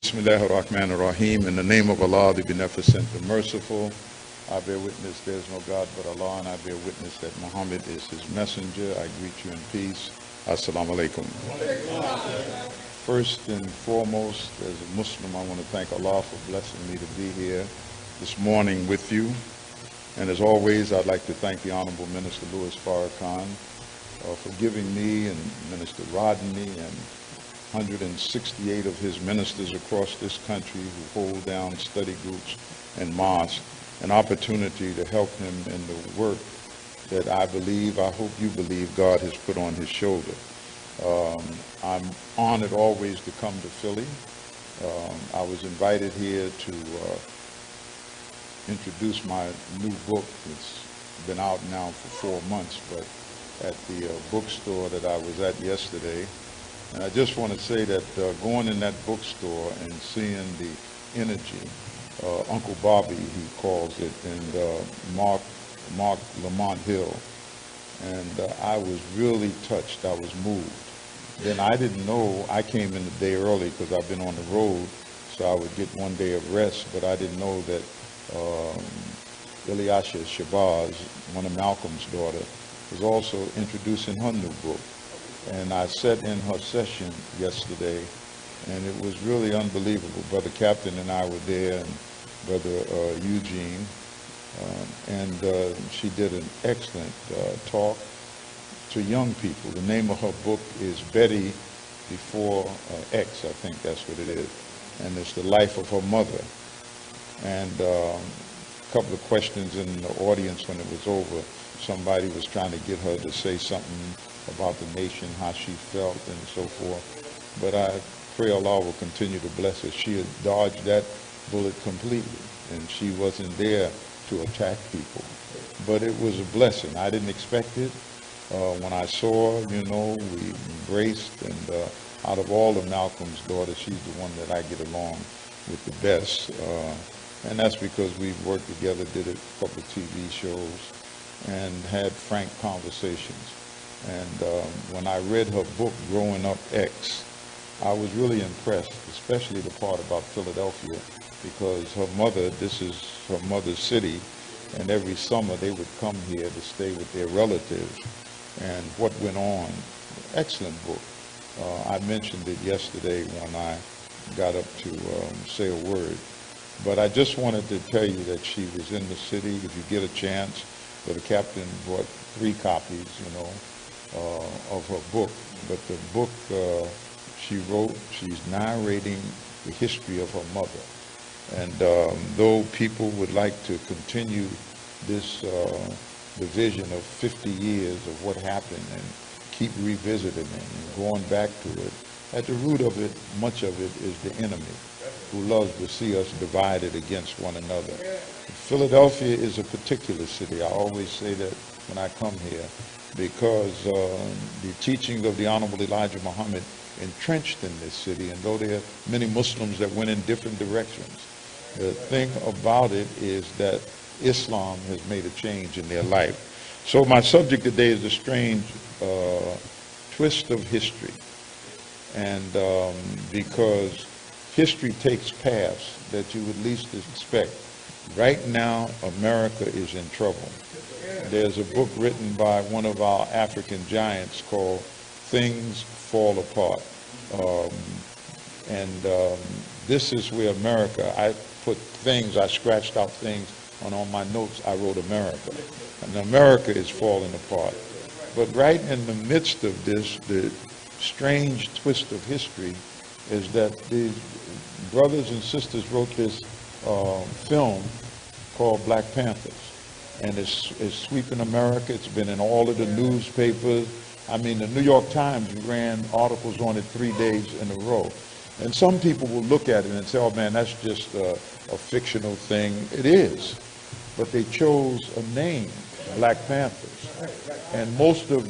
Bismillahir Rahmanir Rahim. In the name of Allah, the Beneficent, the Merciful, I bear witness there is no God but Allah, and I bear witness that Muhammad is his messenger. I greet you in peace. Assalamu alaikum. First and foremost, as a Muslim, I want to thank Allah for blessing me to be here this morning with you. And as always, I'd like to thank the Honorable Minister Louis Farrakhan for giving me, and Minister Rodney, and 168 of his ministers across this country who hold down study groups and mosques, an opportunity to help him in the work that I hope you believe God has put on his shoulder. I'm honored always to come to Philly. I was invited here to introduce my new book. It's been out now for 4 months, but at the bookstore that I was at yesterday. And I just want to say that going in that bookstore and seeing the energy, Uncle Bobby, he calls it, and Mark Lamont Hill, and I was really touched. I was moved. Then I didn't know, I came in a day early because I've been on the road, so I would get 1 day of rest, but I didn't know that Ilyasha Shabazz, one of Malcolm's daughter, was also introducing her new book. And I sat in her session yesterday, and it was really unbelievable. Brother Captain and I were there, and Brother Eugene, and she did an excellent talk to young people. The name of her book is Betty Before X, I think that's what it is, and it's the life of her mother. And a couple of questions in the audience when it was over, somebody was trying to get her to say something about the nation, how she felt, and so forth. But I pray Allah will continue to bless her. She had dodged that bullet completely, and she wasn't there to attack people. But it was a blessing. I didn't expect it. When I saw her, you know, we embraced, and out of all of Malcolm's daughters, she's the one that I get along with the best. And that's because we've worked together, did a couple of TV shows, and had frank conversations. And when I read her book, Growing Up X, I was really impressed, especially the part about Philadelphia, because her mother, this is her mother's city, and every summer they would come here to stay with their relatives, and what went on. Excellent book. I mentioned it yesterday when I got up to say a word. But I just wanted to tell you that she was in the city. If you get a chance, the captain brought 3 copies, you know, of her book. But the book she wrote, she's narrating the history of her mother. And though people would like to continue this division of 50 years of what happened and keep revisiting it and going back to it, at the root of it, much of it is the enemy who loves to see us divided against one another. Philadelphia is a particular city. I always say that when I come here, because the teachings of the Honorable Elijah Muhammad entrenched in this city, and though there are many Muslims that went in different directions, the thing about it is that Islam has made a change in their life. So my subject today is the strange twist of history. And because history takes paths that you would least expect. Right now, America is in trouble. There's a book written by one of our African giants called Things Fall Apart. This is where America, I put things, I scratched out things, and on my notes I wrote America. And America is falling apart. But right in the midst of this, the strange twist of history is that these brothers and sisters wrote this film called Black Panthers. And it's sweeping America. It's been in all of the newspapers. I mean, the New York Times ran articles on it 3 days in a row. And some people will look at it and say, oh man, that's just a fictional thing. It is. But they chose a name, Black Panthers. And most of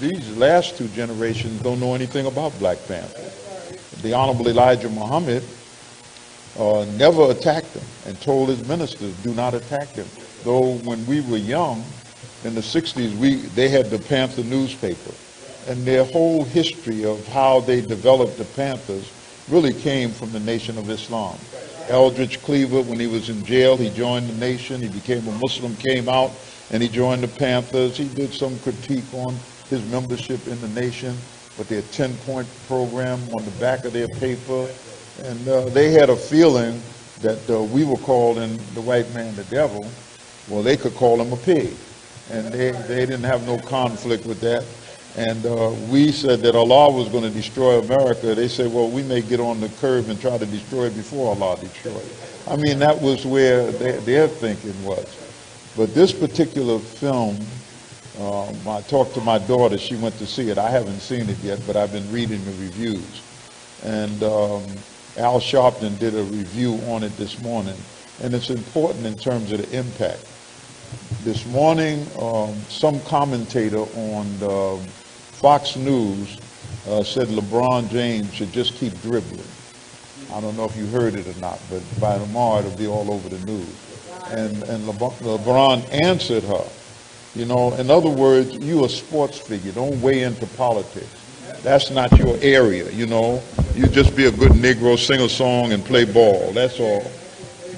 these last 2 generations don't know anything about Black Panthers. The Honorable Elijah Muhammad never attacked them and told his ministers, do not attack them. Though when we were young, in the 60s, they had the Panther newspaper. And their whole history of how they developed the Panthers really came from the Nation of Islam. Eldridge Cleaver, when he was in jail, he joined the nation. He became a Muslim, came out, and he joined the Panthers. He did some critique on his membership in the nation, but their 10-point program on the back of their paper. And they had a feeling that we were calling the white man the devil. Well, they could call him a pig. And they didn't have no conflict with that. And we said that Allah was going to destroy America. They said, well, we may get on the curb and try to destroy it before Allah destroyed it. I mean, that was where their thinking was. But this particular film, I talked to my daughter. She went to see it. I haven't seen it yet, but I've been reading the reviews. And Al Sharpton did a review on it this morning. And it's important in terms of the impact. This morning, some commentator on Fox News said LeBron James should just keep dribbling. I don't know if you heard it or not, but by tomorrow it'll be all over the news. And LeBron answered her. You know, in other words, you a sports figure. Don't weigh into politics. That's not your area, you know. You just be a good Negro, sing a song, and play ball. That's all.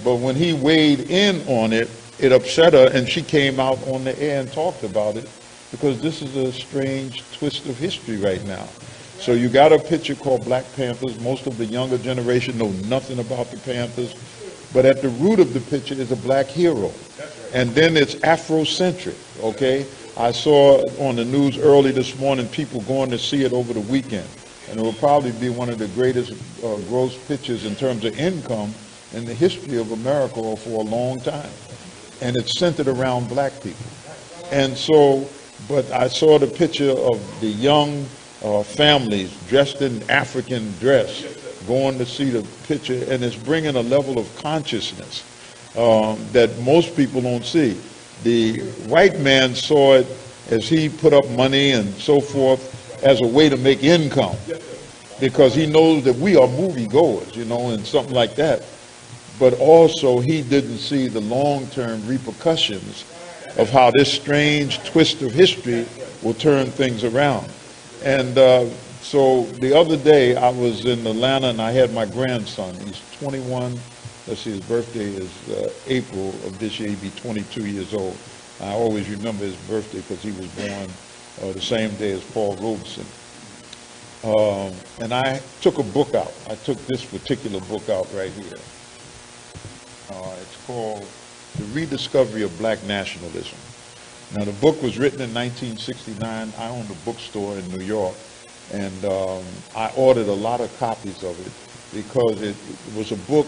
But when he weighed in on it, it upset her, and she came out on the air and talked about it, because this is a strange twist of history right now. So you got a picture called Black Panthers. Most of the younger generation know nothing about the Panthers, but at the root of the picture is a black hero. And then it's Afrocentric, okay? I saw on the news early this morning people going to see it over the weekend, and it will probably be one of the greatest gross pictures in terms of income in the history of America for a long time. And it's centered around black people. And so, but I saw the picture of the young families dressed in African dress going to see the picture, and it's bringing a level of consciousness that most people don't see. The white man saw it as he put up money and so forth as a way to make income, because he knows that we are movie goers, you know, and something like that. But also he didn't see the long-term repercussions of how this strange twist of history will turn things around. And so the other day I was in Atlanta and I had my grandson. He's 21. Let's see, his birthday is April of this year. He'd be 22 years old. I always remember his birthday because he was born the same day as Paul Robeson. And I took a book out. I took this particular book out right here. It's called The Rediscovery of Black Nationalism. Now, the book was written in 1969. I owned a bookstore in New York, and I ordered a lot of copies of it because it was a book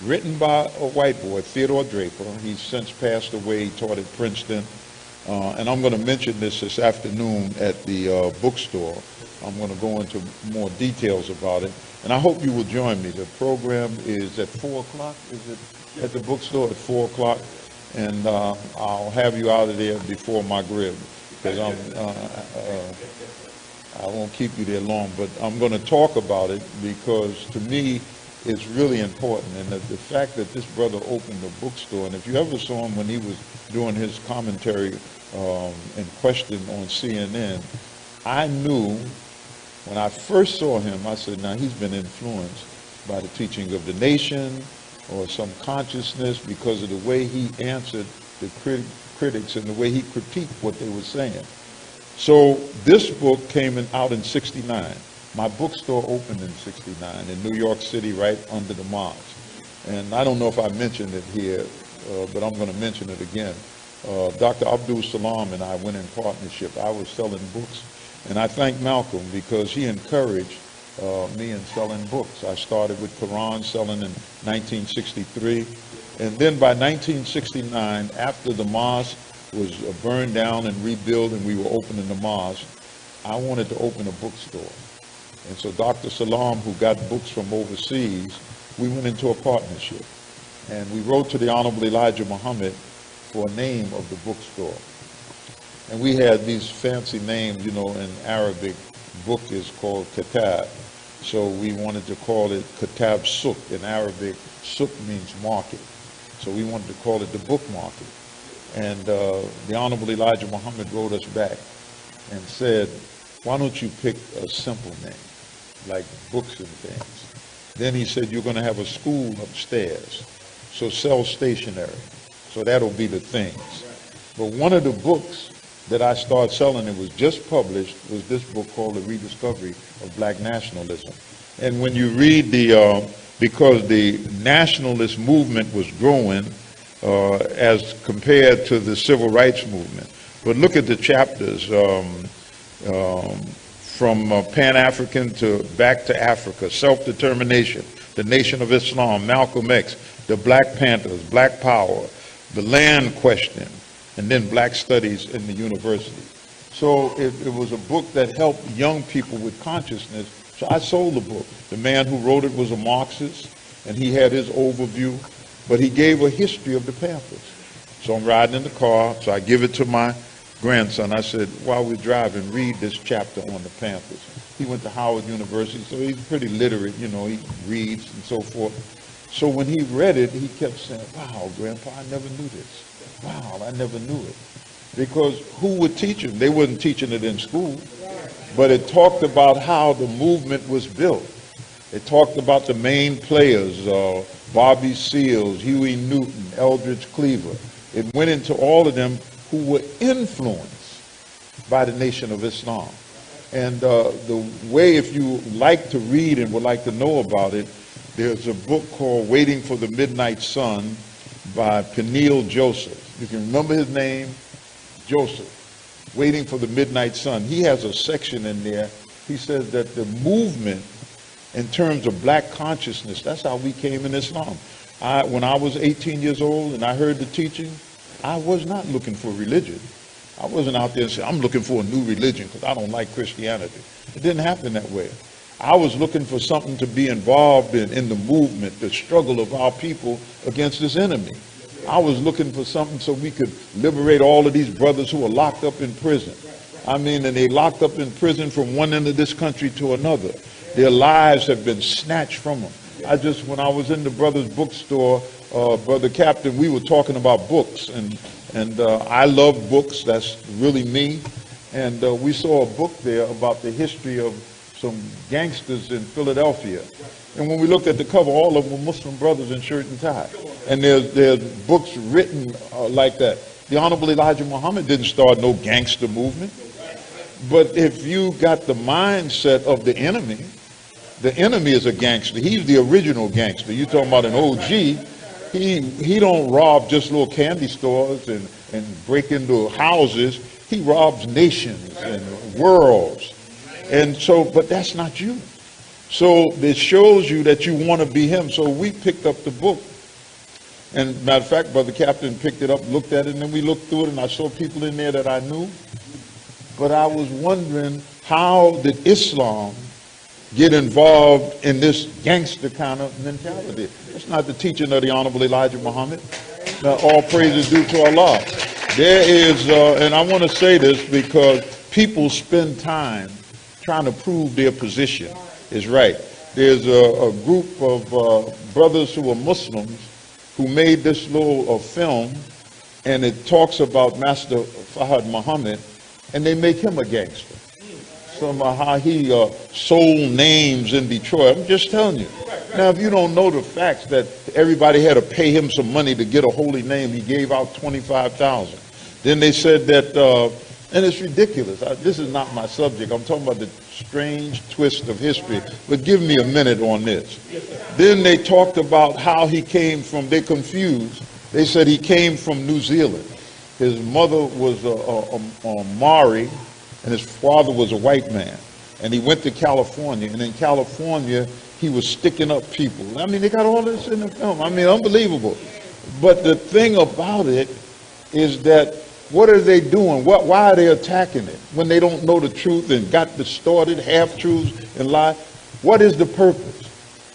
written by a white boy, Theodore Draper. He's since passed away. He taught at Princeton. And I'm going to mention this afternoon at the bookstore. I'm going to go into more details about it. And I hope you will join me. The program is at 4 o'clock. Is it at the bookstore at 4 o'clock? And I'll have you out of there before Maghrib, because I won't keep you there long. But I'm going to talk about it because, to me, it's really important. And the fact that this brother opened a bookstore, and if you ever saw him when he was doing his commentary and question on CNN, I knew when I first saw him, I said, now he's been influenced by the teaching of the nation or some consciousness, because of the way he answered the critics and the way he critiqued what they were saying. So this book came out in '69. My bookstore opened in '69 in New York City, right under the Mosque. And I don't know if I mentioned it here, but I'm going to mention it again. Dr. Abdul Salam and I went in partnership. I was selling books, and I thank Malcolm because he encouraged me in selling books. I started with Quran selling in 1963, and then by 1969, after the mosque was burned down and rebuilt and we were opening the mosque, I wanted to open a bookstore. And so Dr. Salam, who got books from overseas, we went into a partnership, and we wrote to the Honorable Elijah Muhammad for a name of the bookstore. And we had these fancy names, you know, in Arabic. Book is called Kitab. So we wanted to call it Kitab Suk. In Arabic, Suk means market. So we wanted to call it the book market. And the Honorable Elijah Muhammad wrote us back and said, why don't you pick a simple name, like books and things? Then he said, you're going to have a school upstairs. So sell stationery. So that'll be the things. But one of the books that I started selling, it was just published, was this book called The Rediscovery of Black Nationalism. And when you read because the nationalist movement was growing as compared to the civil rights movement. But look at the chapters from Pan-African to back to Africa, self-determination, the Nation of Islam, Malcolm X, the Black Panthers, Black Power, the land question, and then Black Studies in the university. So it was a book that helped young people with consciousness. So I sold the book. The man who wrote it was a Marxist, and he had his overview, but he gave a history of the Panthers. So I'm riding in the car, so I give it to my grandson. I said, while we're driving, read this chapter on the Panthers. He went to Howard University, so he's pretty literate, you know, he reads and so forth. So when he read it, he kept saying, wow, Grandpa, I never knew this. Wow, I never knew it. Because who would teach him? They wasn't teaching it in school. But it talked about how the movement was built. It talked about the main players, Bobby Seals, Huey Newton, Eldridge Cleaver. It went into all of them who were influenced by the Nation of Islam. And the way, if you like to read and would like to know about it, there's a book called Waiting for the Midnight Sun by Peniel Joseph. You can remember his name, Joseph. Waiting for the Midnight Sun. He has a section in there. He says that the movement in terms of black consciousness, that's how we came in Islam. When I was 18 years old and I heard the teaching, I was not looking for religion. I wasn't out there saying, I'm looking for a new religion because I don't like Christianity. It didn't happen that way. I was looking for something to be involved in the movement, the struggle of our people against this enemy. I was looking for something so we could liberate all of these brothers who are locked up in prison. I mean, and they locked up in prison from one end of this country to another. Their lives have been snatched from them. When I was in the brother's bookstore, Brother Captain, we were talking about books, and I love books. That's really me. And we saw a book there about the history of some gangsters in Philadelphia. And when we looked at the cover, all of them were Muslim brothers in shirt and tie. And there's books written like that. The Honorable Elijah Muhammad didn't start no gangster movement. But if you got the mindset of the enemy is a gangster. He's the original gangster. You talking about an OG. He don't rob just little candy stores and break into houses. He robs nations and worlds. And so, but that's not you. So it shows you that you want to be him. So we picked up the book. And matter of fact, Brother Captain picked it up, looked at it, and then we looked through it, and I saw people in there that I knew. But I was wondering, how did Islam get involved in this gangster kind of mentality? That's not the teaching of the Honorable Elijah Muhammad. All praise is due to Allah. There is, and I want to say this because people spend time trying to prove their position is right. There's a group of brothers who are Muslims who made this little film, and it talks about Master Fahad Muhammad, and they make him a gangster. How he sold names in Detroit. I'm just telling you. Now, if you don't know the facts that everybody had to pay him some money to get a holy name, he gave out $25,000. Then they said that, and it's ridiculous. This is not my subject. I'm talking about the strange twist of history. But give me a minute on this. Then they talked about how he came from, they're confused. They said he came from New Zealand. His mother was a Maori, and his father was a white man. And he went to California, and in California, he was sticking up people. I mean, they got all this in the film. I mean, unbelievable. But the thing about it is that, what are they doing? Why are they attacking it when they don't know the truth and got distorted half-truths and lies? What is the purpose?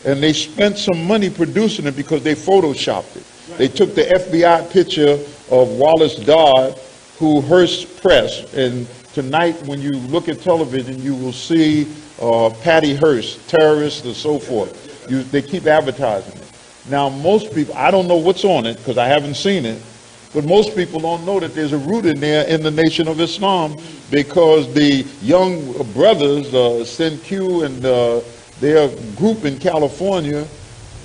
And they spent some money producing it because they photoshopped it. They took the FBI picture of Wallace Dodd, who Hearst pressed, and tonight when you look at television, you will see Patty Hearst, terrorist and so forth. They keep advertising it. Now, most people, I don't know what's on it because I haven't seen it, but most people don't know that there's a root in there in the Nation of Islam, because the young brothers, Sen Q and Their group in California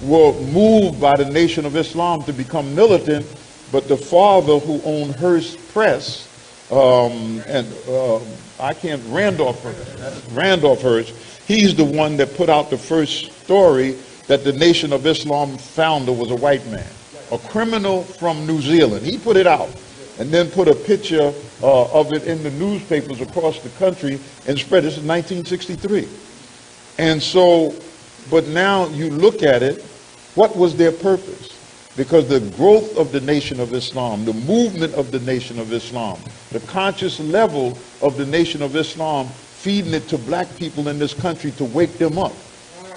were moved by the Nation of Islam to become militant, but the father who owned Hearst Press, Randolph Hearst, he's the one that put out the first story that the Nation of Islam founder was a white man, a criminal from New Zealand. He put it out and then put a picture of it in the newspapers across the country and spread. This is 1963. And so, but now you look at it, what was their purpose? Because the growth of the Nation of Islam, the movement of the Nation of Islam, the conscious level of the Nation of Islam, feeding it to black people in this country to wake them up.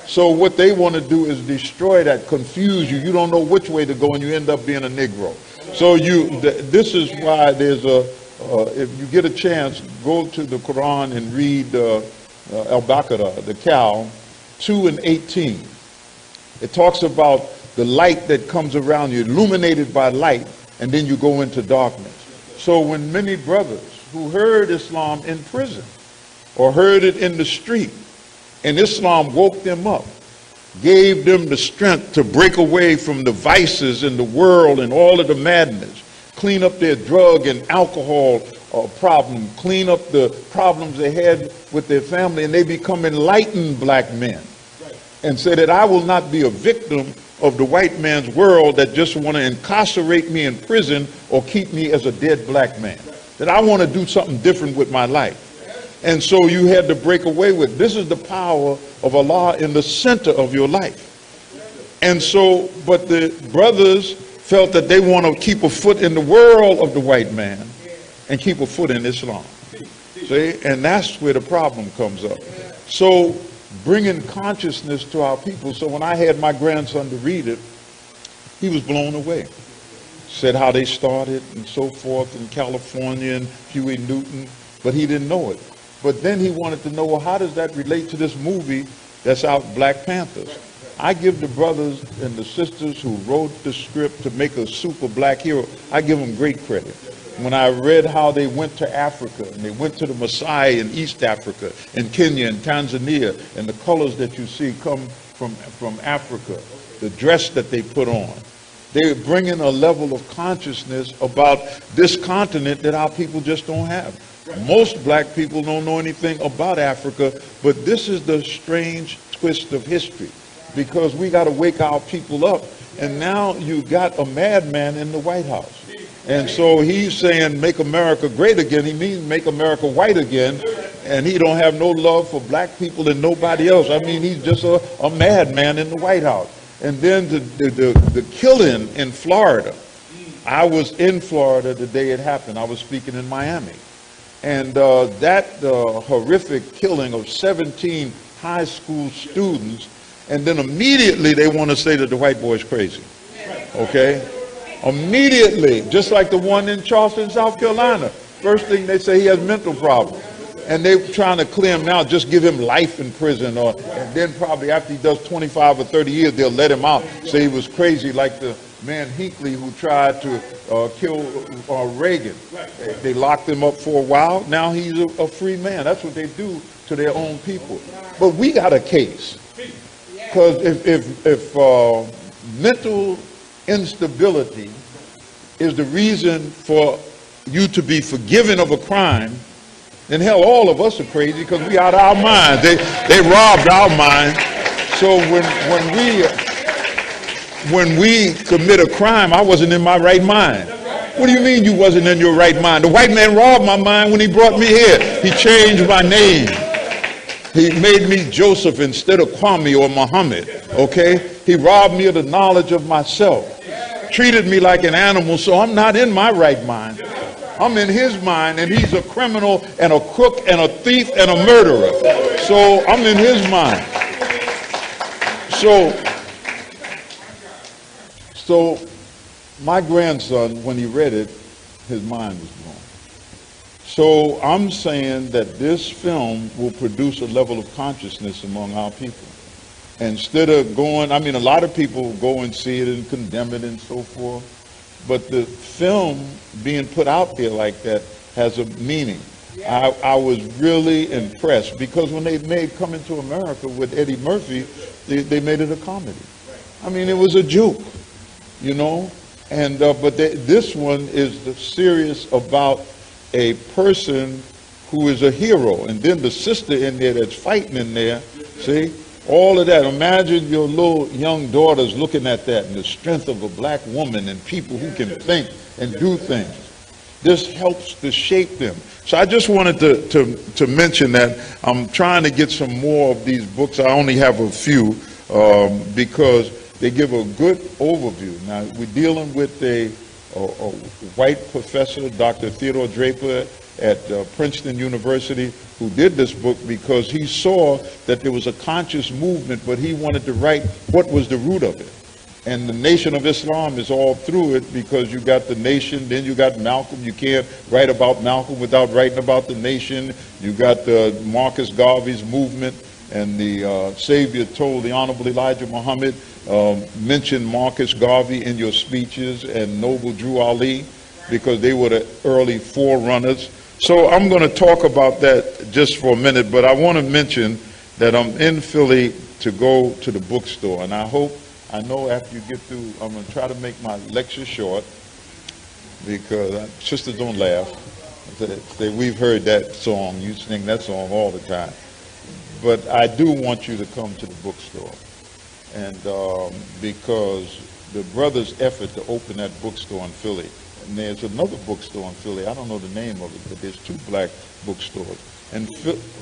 So what they want to do is destroy that, confuse you. You don't know which way to go, and you end up being a Negro. So this is why there's if you get a chance, go to the Quran and read Al-Baqarah, the cow, 2:18. It talks about the light that comes around you, illuminated by light, and then you go into darkness. So when many brothers who heard Islam in prison or heard it in the street, and Islam woke them up, gave them the strength to break away from the vices in the world and all of the madness, clean up their drug and alcohol problem, clean up the problems they had with their family, and they become enlightened black men. And say that I will not be a victim of the white man's world that just want to incarcerate me in prison or keep me as a dead black man. That I want to do something different with my life. And so you had to break away with, this is the power of Allah in the center of your life. And so, but the brothers felt that they want to keep a foot in the world of the white man and keep a foot in Islam. See, and that's where the problem comes up. So bringing consciousness to our people. So when I had my grandson to read it, he was blown away. Said how they started and so forth in California and Huey Newton, but he didn't know it. But then he wanted to know, well, how does that relate to this movie that's out, Black Panthers? I give the brothers and the sisters who wrote the script to make a super black hero, I give them great credit. When I read how they went to Africa, and they went to the Mosque in East Africa, and Kenya and Tanzania, and the colors that you see come from Africa, the dress that they put on, they're bringing a level of consciousness about this continent that our people just don't have. Most black people don't know anything about Africa, but this is the strange twist of history, because we got to wake our people up. And now you got a madman in the White House. And so he's saying, make America great again. He means make America white again. And he don't have no love for black people and nobody else. I mean, he's just a madman in the White House. And then the killing in Florida. I was in Florida the day it happened. I was speaking in Miami. And that horrific killing of 17 high school students, and then immediately they want to say that the white boy's crazy. Okay? Immediately, just like the one in Charleston, South Carolina. First thing they say, he has mental problems. And they're trying to clear him now, just give him life in prison, and then probably after he does 25 or 30 years, they'll let him out, say he was crazy, like the man Hinckley who tried to kill Reagan. They locked him up for a while. Now he's a free man. That's what they do to their own people. But we got a case. Because if mental instability is the reason for you to be forgiven of a crime, then hell, all of us are crazy because we out of our minds. They robbed our mind. So when we commit a crime, I wasn't in my right mind. What do you mean you wasn't in your right mind? The white man robbed my mind when he brought me here. He changed my name. He made me Joseph instead of Kwame or Muhammad, okay? He robbed me of the knowledge of myself. Treated me like an animal, so I'm not in my right mind. I'm in his mind, and he's a criminal and a crook and a thief and a murderer. So I'm in his mind. So my grandson, when he read it, his mind was blown. So I'm saying that this film will produce a level of consciousness among our people. Instead of going, I mean, a lot of people go and see it and condemn it and so forth, but the film being put out there like that has a meaning. I was really impressed because when they made Coming to America with Eddie Murphy, they made it a comedy. I mean, it was a joke, you know. And but this one is serious about a person who is a hero, and then the sister in there that's fighting in there. See, all of that. Imagine your little young daughters looking at that and the strength of a black woman and people who can think and do things. This helps to shape them. So I just wanted to mention that I'm trying to get some more of these books. I only have a few because they give a good overview. Now, we're dealing with a white professor, Dr. Theodore Draper at Princeton University, who did this book because he saw that there was a conscious movement, but he wanted to write what was the root of it. And the Nation of Islam is all through it because you got the nation, then you got Malcolm. You can't write about Malcolm without writing about the nation. You got the Marcus Garvey's movement, and the Savior told the Honorable Elijah Muhammad, mention Marcus Garvey in your speeches and Noble Drew Ali because they were the early forerunners. So I'm going to talk about that just for a minute, but I want to mention that I'm in Philly to go to the bookstore, and I know after you get through, I'm going to try to make my lecture short because sisters don't laugh. We've heard that song. You sing that song all the time. But I do want you to come to the bookstore. And because the brother's effort to open that bookstore in Philly, and there's another bookstore in Philly, I don't know the name of it, but there's 2 black bookstores. And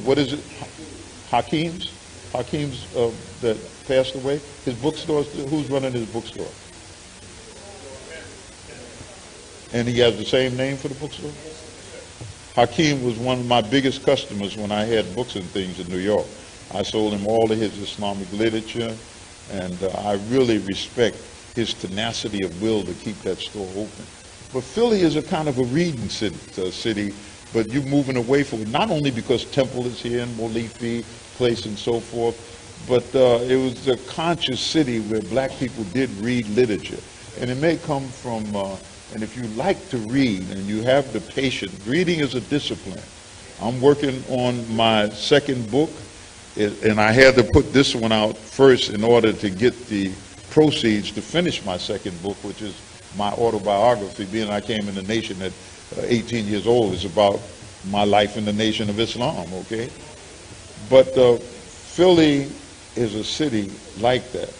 what is it? Hakeem's that passed away. His bookstore, who's running his bookstore? And he has the same name for the bookstore? Hakeem was one of my biggest customers when I had books and things in New York. I sold him all of his Islamic literature, and I really respect his tenacity of will to keep that store open. But Philly is a kind of a reading city, but you're moving away from it, not only because Temple is here and Molifi Place and so forth, but it was a conscious city where black people did read literature. And it may come from, and if you like to read and you have the patience, reading is a discipline. I'm working on my 2nd book, and I had to put this one out first in order to get the proceeds to finish my 2nd book, which is my autobiography, being I came in the nation at 18 years old. Is about my life in the Nation of Islam, okay? But Philly is a city like that,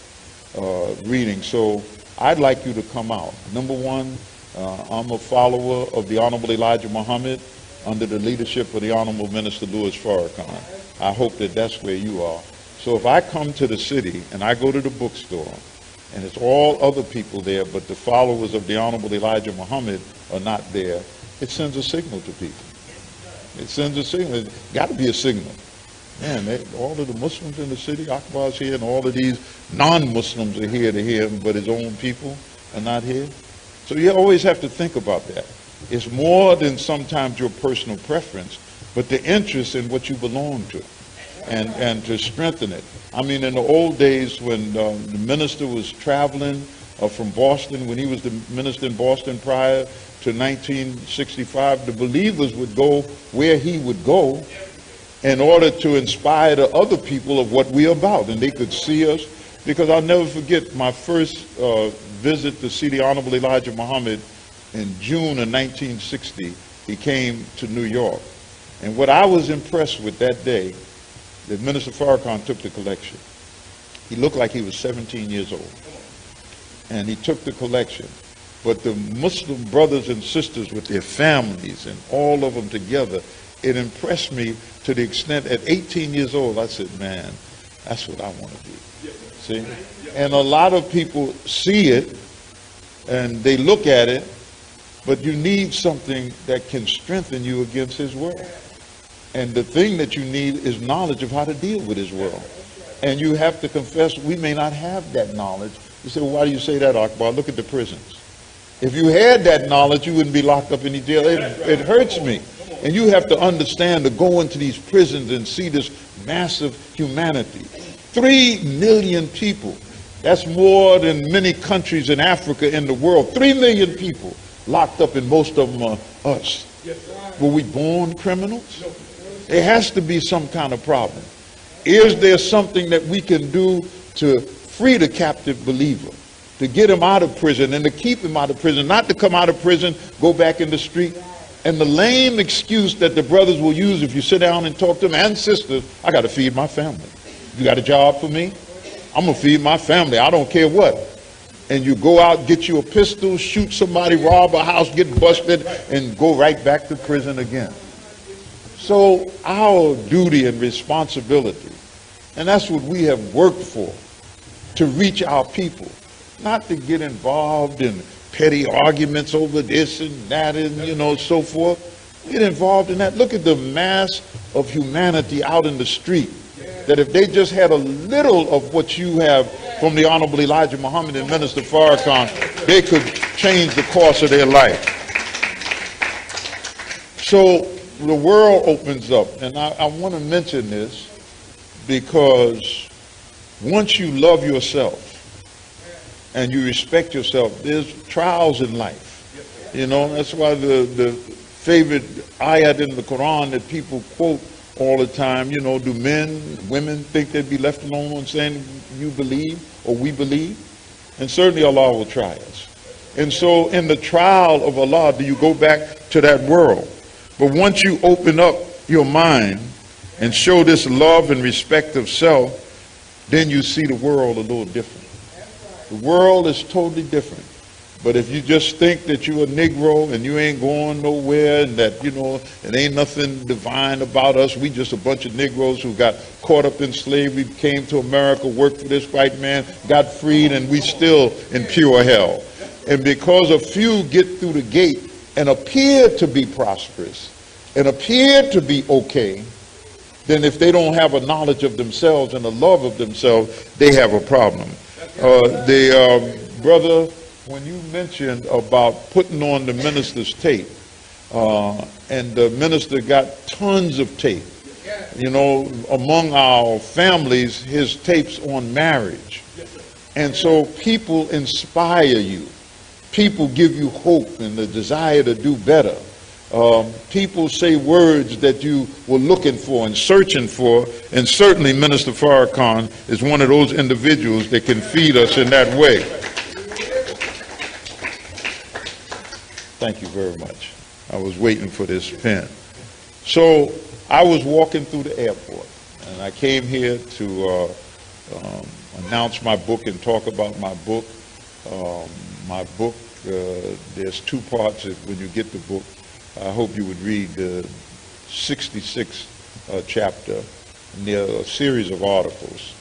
reading. So I'd like you to come out. Number one, I'm a follower of the Honorable Elijah Muhammad under the leadership of the Honorable Minister Louis Farrakhan. I hope that that's where you are. So if I come to the city and I go to the bookstore and it's all other people there, but the followers of the Honorable Elijah Muhammad are not there, it sends a signal to people. It sends a signal. It's got to be a signal. Man, all of the Muslims in the city, Akbar's here, and all of these non-Muslims are here to hear him, but his own people are not here. So you always have to think about that. It's more than sometimes your personal preference, but the interest in what you belong to, and to strengthen it. I mean, in the old days when the minister was traveling from Boston, when he was the minister in Boston prior to 1965, the believers would go where he would go in order to inspire the other people of what we're about, and they could see us. Because I'll never forget my first visit to see the Honorable Elijah Muhammad in June of 1960. He came to New York. And what I was impressed with that day, that Minister Farrakhan took the collection. He looked like he was 17 years old. And he took the collection. But the Muslim brothers and sisters with their families and all of them together, it impressed me to the extent at 18 years old, I said, man, that's what I want to do. See? And a lot of people see it and they look at it, but you need something that can strengthen you against his world. And the thing that you need is knowledge of how to deal with his world. And you have to confess, we may not have that knowledge. You say, well, why do you say that, Akbar? Look at the prisons. If you had that knowledge, you wouldn't be locked up in any jail. It hurts me. And you have to understand to go into these prisons and see this massive humanity. 3 million people. That's more than many countries in Africa in the world. 3 million people locked up, and most of them are us. Were we born criminals? There has to be some kind of problem. Is there something that we can do to free the captive believer, to get him out of prison and to keep him out of prison, not to come out of prison, go back in the street? And the lame excuse that the brothers will use if you sit down and talk to them, and sisters, I got to feed my family. You got a job for me? I'm going to feed my family. I don't care what. And you go out, get you a pistol, shoot somebody, rob a house, get busted, and go right back to prison again. So our duty and responsibility, and that's what we have worked for, to reach our people, not to get involved in petty arguments over this and that and, so forth. Get involved in that. Look at the mass of humanity out in the street, that if they just had a little of what you have from the Honorable Elijah Muhammad and Minister Farrakhan, they could change the course of their life. So the world opens up, and I want to mention this because once you love yourself and you respect yourself, there's trials in life. That's why the favorite ayat in the Quran that people quote all the time, do men, women think they'd be left alone on saying you believe or we believe? And certainly Allah will try us. And so in the trial of Allah, do you go back to that world? But once you open up your mind and show this love and respect of self, then you see the world a little different. The world is totally different. But if you just think that you're a Negro and you ain't going nowhere and that, it ain't nothing divine about us, we just a bunch of Negroes who got caught up in slavery, came to America, worked for this white man, got freed, and we still in pure hell. And because a few get through the gate and appear to be prosperous and appear to be okay, then if they don't have a knowledge of themselves and a love of themselves, they have a problem. Brother, when you mentioned about putting on the minister's tape, and the minister got tons of tape, among our families, his tapes on marriage. And so people inspire you. People give you hope and the desire to do better. People say words that you were looking for and searching for, and certainly Minister Farrakhan is one of those individuals that can feed us in that way. Thank you very much. I was waiting for this pen. So I was walking through the airport, and I came here to announce my book and talk about my book. My book, there's two parts. When you get the book, I hope you would read the 66th chapter, and there are a series of articles,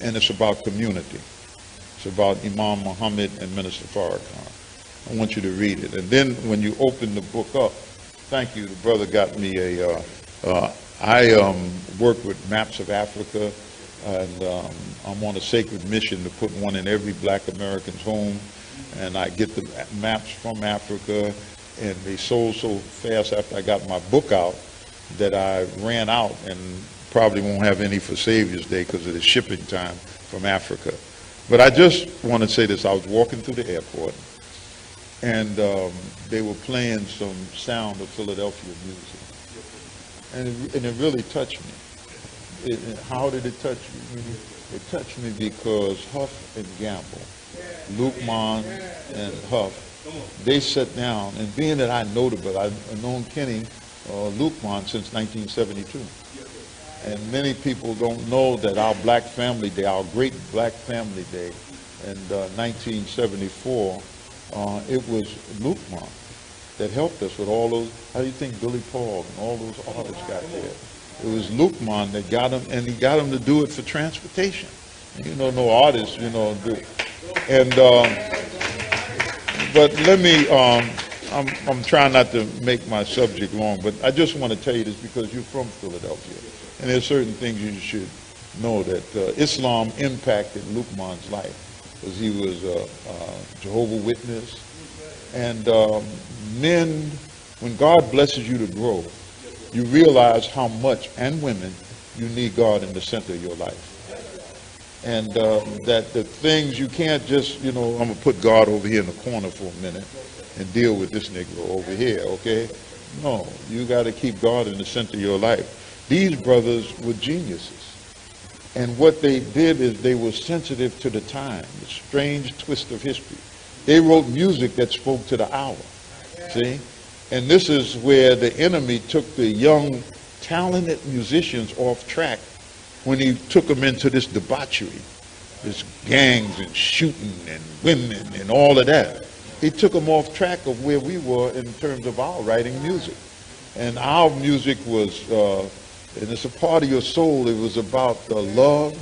and it's about community. It's about Imam Muhammad and Minister Farrakhan. I want you to read it. And then when you open the book up, thank you, the brother got me I work with Maps of Africa, and I'm on a sacred mission to put one in every black American's home. And I get the maps from Africa, and they sold so fast after I got my book out that I ran out and probably won't have any for Savior's Day because of the shipping time from Africa. But I just want to say this. I was walking through the airport, and they were playing some sound of Philadelphia music. And it really touched me. How did it touch me? It touched me because Huff and Gamble, Luqman and Huff, they sat down, and being that I know the brother, I've known Kenny Luqman since 1972. And many people don't know that our Black Family Day, our great Black Family Day in 1974, it was Luqman that helped us with all those. How do you think Billy Paul and all those artists got there? It was Luqman that got him, and he got him to do it for transportation. No artists, do. And but let me. I'm trying not to make my subject long, but I just want to tell you this because you're from Philadelphia, and there's certain things you should know that Islam impacted Luqman's life because he was a Jehovah's Witness, and men. When God blesses you to grow, you realize how much, and women, you need God in the center of your life. And that the things you can't just, I'm going to put God over here in the corner for a minute and deal with this Negro over here, okay? No, you got to keep God in the center of your life. These brothers were geniuses. And what they did is they were sensitive to the time, the strange twist of history. They wrote music that spoke to the hour, see? And this is where the enemy took the young, talented musicians off track when he took them into this debauchery, this gangs and shooting and women and all of that. He took them off track of where we were in terms of our writing music. And our music was, and it's a part of your soul, it was about love.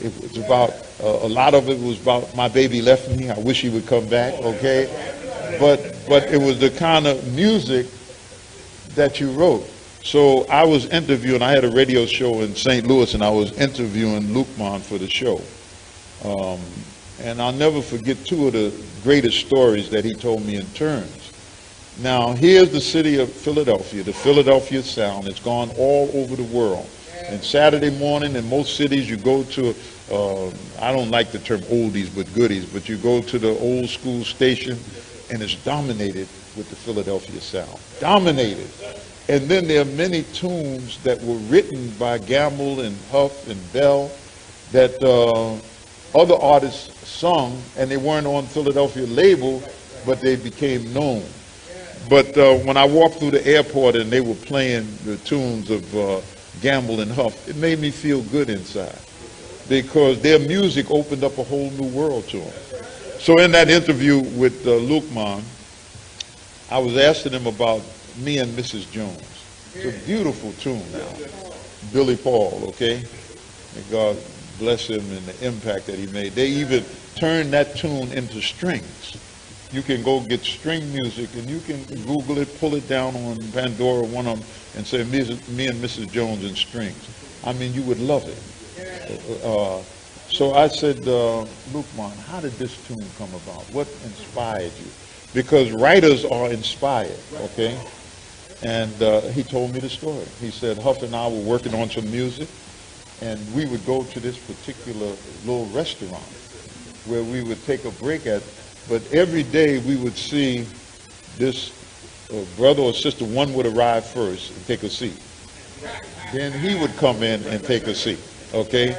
It was about, a lot of it was about my baby left me, I wish he would come back, okay? But it was the kind of music that you wrote. So I was interviewing, I had a radio show in St. Louis, and I was interviewing Lukman for the show. And I'll never forget two of the greatest stories that he told me in turns. Now, here's the city of Philadelphia, the Philadelphia sound. It's gone all over the world. And Saturday morning in most cities, you go to, I don't like the term oldies but goodies, but you go to the old school station, and it's dominated with the Philadelphia sound. Dominated. And then there are many tunes that were written by Gamble and Huff and Bell that other artists sung, and they weren't on Philadelphia label, but they became known. But when I walked through the airport and they were playing the tunes of Gamble and Huff, it made me feel good inside, because their music opened up a whole new world to them. So in that interview with Lukman, I was asking him about Me and Mrs. Jones. It's a beautiful tune now. Billy Paul, okay? And God bless him and the impact that he made. They even turned that tune into strings. You can go get string music, and you can Google it, pull it down on Pandora, one of them, and say Me and Mrs. Jones in strings. I mean, you would love it. So I said, Lukman, how did this tune come about? What inspired you? Because writers are inspired, okay? And he told me the story. He said Huff and I were working on some music, and we would go to this particular little restaurant where we would take a break at, but every day we would see this brother or sister, one would arrive first and take a seat. Then he would come in and take a seat, okay?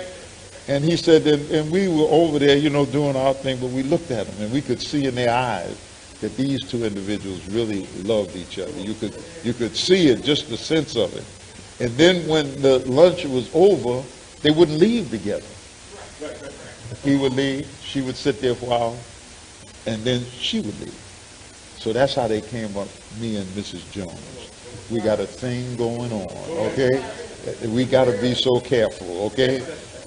And he said, and we were over there, doing our thing, but we looked at them, and we could see in their eyes that these two individuals really loved each other. You could see it, just the sense of it. And then when the lunch was over, they wouldn't leave together. He would leave, she would sit there for a while, and then she would leave. So that's how they came up, Me and Mrs. Jones. We got a thing going on, okay? We got to be so careful, okay?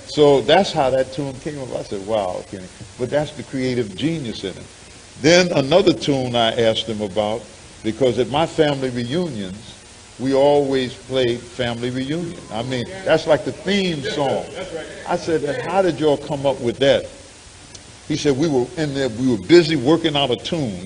So that's how that tune came up. I said, wow, Kenny. But that's the creative genius in it. Then another tune I asked him about, because at my family reunions, we always played Family Reunion. I mean, that's like the theme song. I said, and how did y'all come up with that? He said, we were in there, we were busy working out a tune.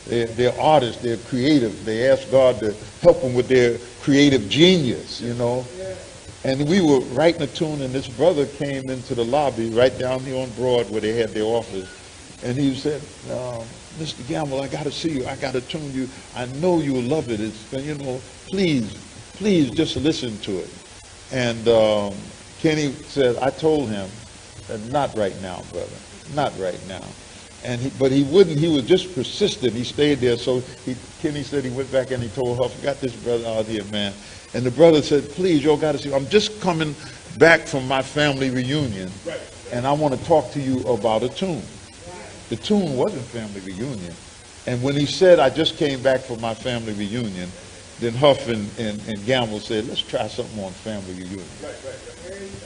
They're artists, they're creative. They asked God to help them with their creative genius, And we were writing a tune, and this brother came into the lobby right down here on Broad where they had their office. And he said, Mr. Gamble, I got to see you. I got to tune you. I know you'll love it. It's, please just listen to it. And Kenny said, I told him that not right now, brother, not right now. But he wouldn't. He was just persistent. He stayed there. So Kenny said he went back and he told Huff, got this brother out here, man. And the brother said, please, y'all got to see. I'm just coming back from my family reunion, and I want to talk to you about a tune. The tune wasn't Family Reunion. And when he said, I just came back from my family reunion, then Huff and Gamble said, let's try something on Family Reunion.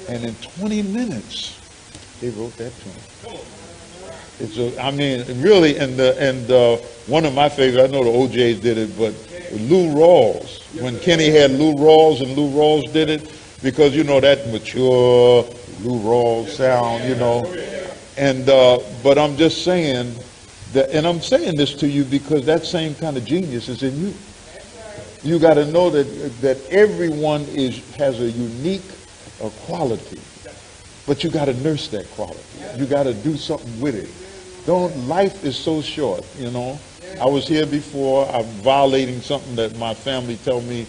And in 20 minutes, they wrote that tune. Really, and one of my favorites, I know the OJs did it, but Lou Rawls, when Kenny had Lou Rawls and Lou Rawls did it, because that mature Lou Rawls sound, but I'm just saying that, and I'm saying this to you because that same kind of genius is in you. You got to know that everyone has a unique quality. But you got to nurse that quality. You got to do something with it. Life is so short, you know. I was here before. I'm violating something that my family tell me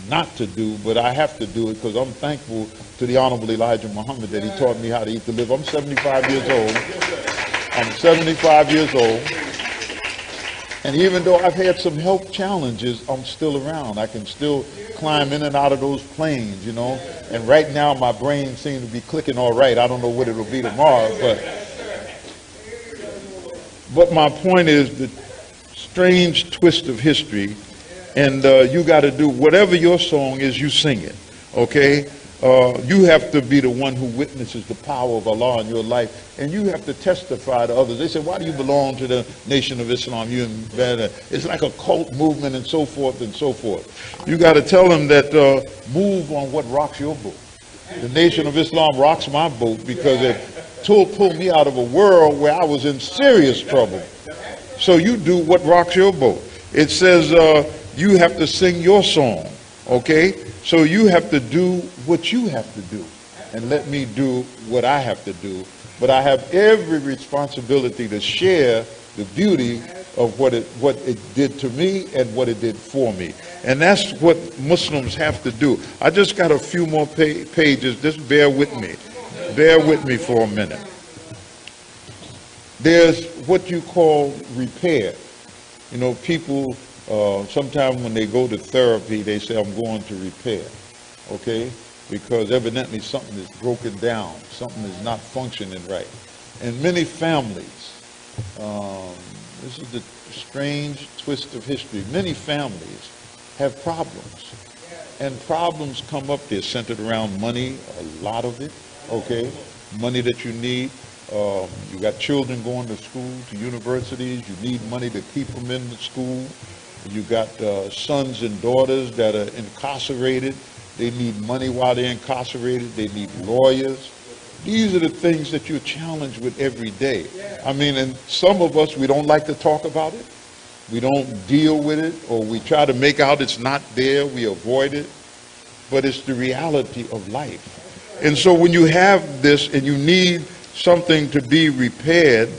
not to do, but I have to do it because I'm thankful to the Honorable Elijah Muhammad that he taught me how to eat to live. I'm 75 years old. I'm 75 years old. And even though I've had some health challenges, I'm still around. I can still climb in and out of those planes, you know. And right now my brain seems to be clicking all right. I don't know what it'll be tomorrow, but my point is the strange twist of history. And you got to do whatever your song is, you sing it, okay? You have to be the one who witnesses the power of Allah in your life, and you have to testify to others. They say, why do you belong to the Nation of Islam? It's like a cult movement and so forth and so forth. You got to tell them that move on what rocks your boat. The Nation of Islam rocks my boat because it pulled me out of a world where I was in serious trouble. So you do what rocks your boat. It says you have to sing your song, okay? So you have to do what you have to do, and let me do what I have to do. But I have every responsibility to share the beauty of what it did to me and what it did for me. And that's what Muslims have to do. I just got a few more pages. Just bear with me. Bear with me for a minute. There's what you call repair. You know, people, sometimes when they go to therapy, they say, I'm going to repair, okay? Because evidently something is broken down. Something is not functioning right. In many families, this is the strange twist of history. Many families have problems. And problems come up. They're centered around money, a lot of it, okay? Money that you need. You got children going to school, to universities. You need money to keep them in the school. You got sons and daughters that are incarcerated. They need money while they're incarcerated. They need lawyers. These are the things that you're challenged with every day. I mean, and some of us, we don't like to talk about it. We don't deal with it, or we try to make out it's not there. We avoid it. But it's the reality of life. And so when you have this and you need something to be repaired,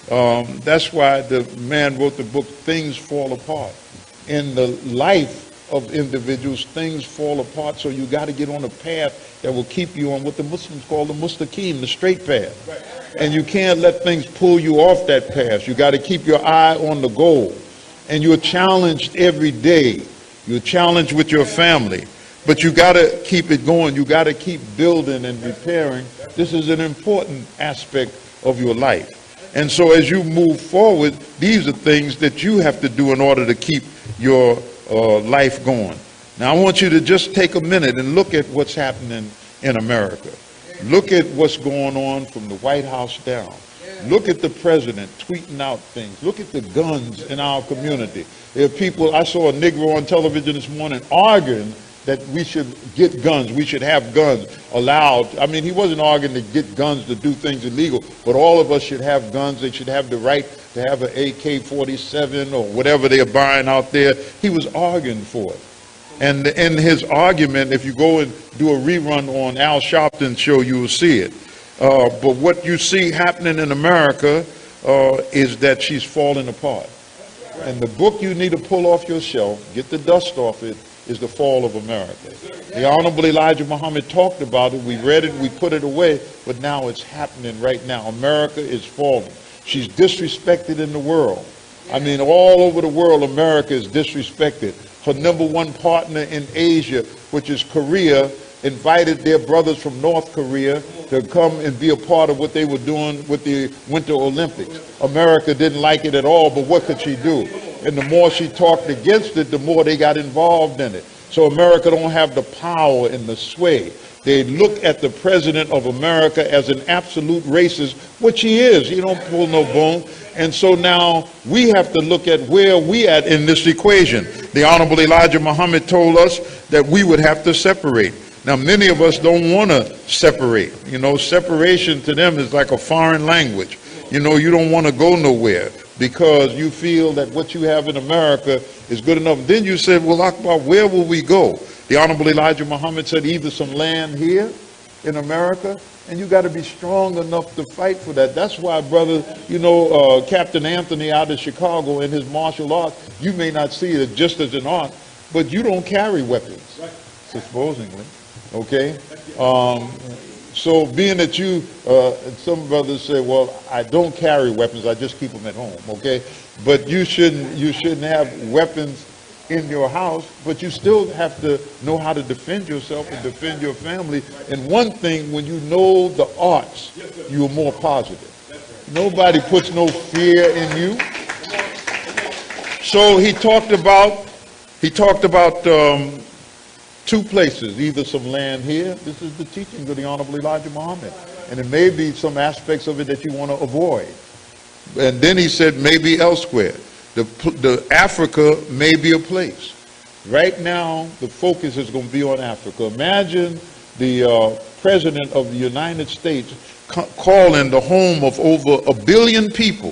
that's why the man wrote the book, Things Fall Apart. In the life of individuals, things fall apart, so you got to get on a path that will keep you on what the Muslims call the mustaqim, the straight path. And you can't let things pull you off that path. You got to keep your eye on the goal. And you're challenged every day. You're challenged with your family. But you got to keep it going. You got to keep building and repairing. This is an important aspect of your life. And so as you move forward, these are things that you have to do in order to keep your life going. Now, I want you to just take a minute and look at what's happening in America. Look at what's going on from the White House down. Look at the president tweeting out things. Look at the guns in our community. There are people, I saw a Negro on television this morning arguing that we should get guns. We should have guns allowed. I mean, he wasn't arguing to get guns to do things illegal, but all of us should have guns. They should have the right to have an AK-47 or whatever they're buying out there. He was arguing for it. And in his argument, if you go and do a rerun on Al Sharpton's show, you will see it. But what you see happening in America is that she's falling apart. And the book you need to pull off your shelf, get the dust off it, is The Fall of America. The Honorable Elijah Muhammad talked about it. We read it, we put it away, but now it's happening right now. America is falling. She's disrespected in the world. I mean, all over the world, America is disrespected. Her number one partner in Asia, which is Korea, invited their brothers from North Korea to come and be a part of what they were doing with the Winter Olympics. America didn't like it at all, but what could she do? And the more she talked against it, the more they got involved in it. So America don't have the power and the sway. They look at the president of America as an absolute racist, which he is. He don't pull no bone. And so now we have to look at where we at in this equation. The Honorable Elijah Muhammad told us that we would have to separate. Now, many of us don't want to separate. You know, separation to them is like a foreign language. You know, you don't want to go nowhere because you feel that what you have in America is good enough. Then you said, well, Akbar, where will we go? The Honorable Elijah Muhammad said either some land here in America, and you got to be strong enough to fight for that. That's why, brother, Captain Anthony out of Chicago in his martial arts, you may not see it just as an art, but you don't carry weapons, supposedly, okay? So being that some brothers say, well, I don't carry weapons, I just keep them at home, okay? But you shouldn't have weapons in your house, but you still have to know how to defend yourself and defend your family. And one thing, when you know the arts, you're more positive. Nobody puts no fear in you. So he talked about two places, either some land here. This is the teaching of the Honorable Elijah Muhammad. And it may be some aspects of it that you want to avoid. And then he said maybe elsewhere. The Africa may be a place. Right now, the focus is going to be on Africa. Imagine the President of the United States calling the home of over 1 billion people,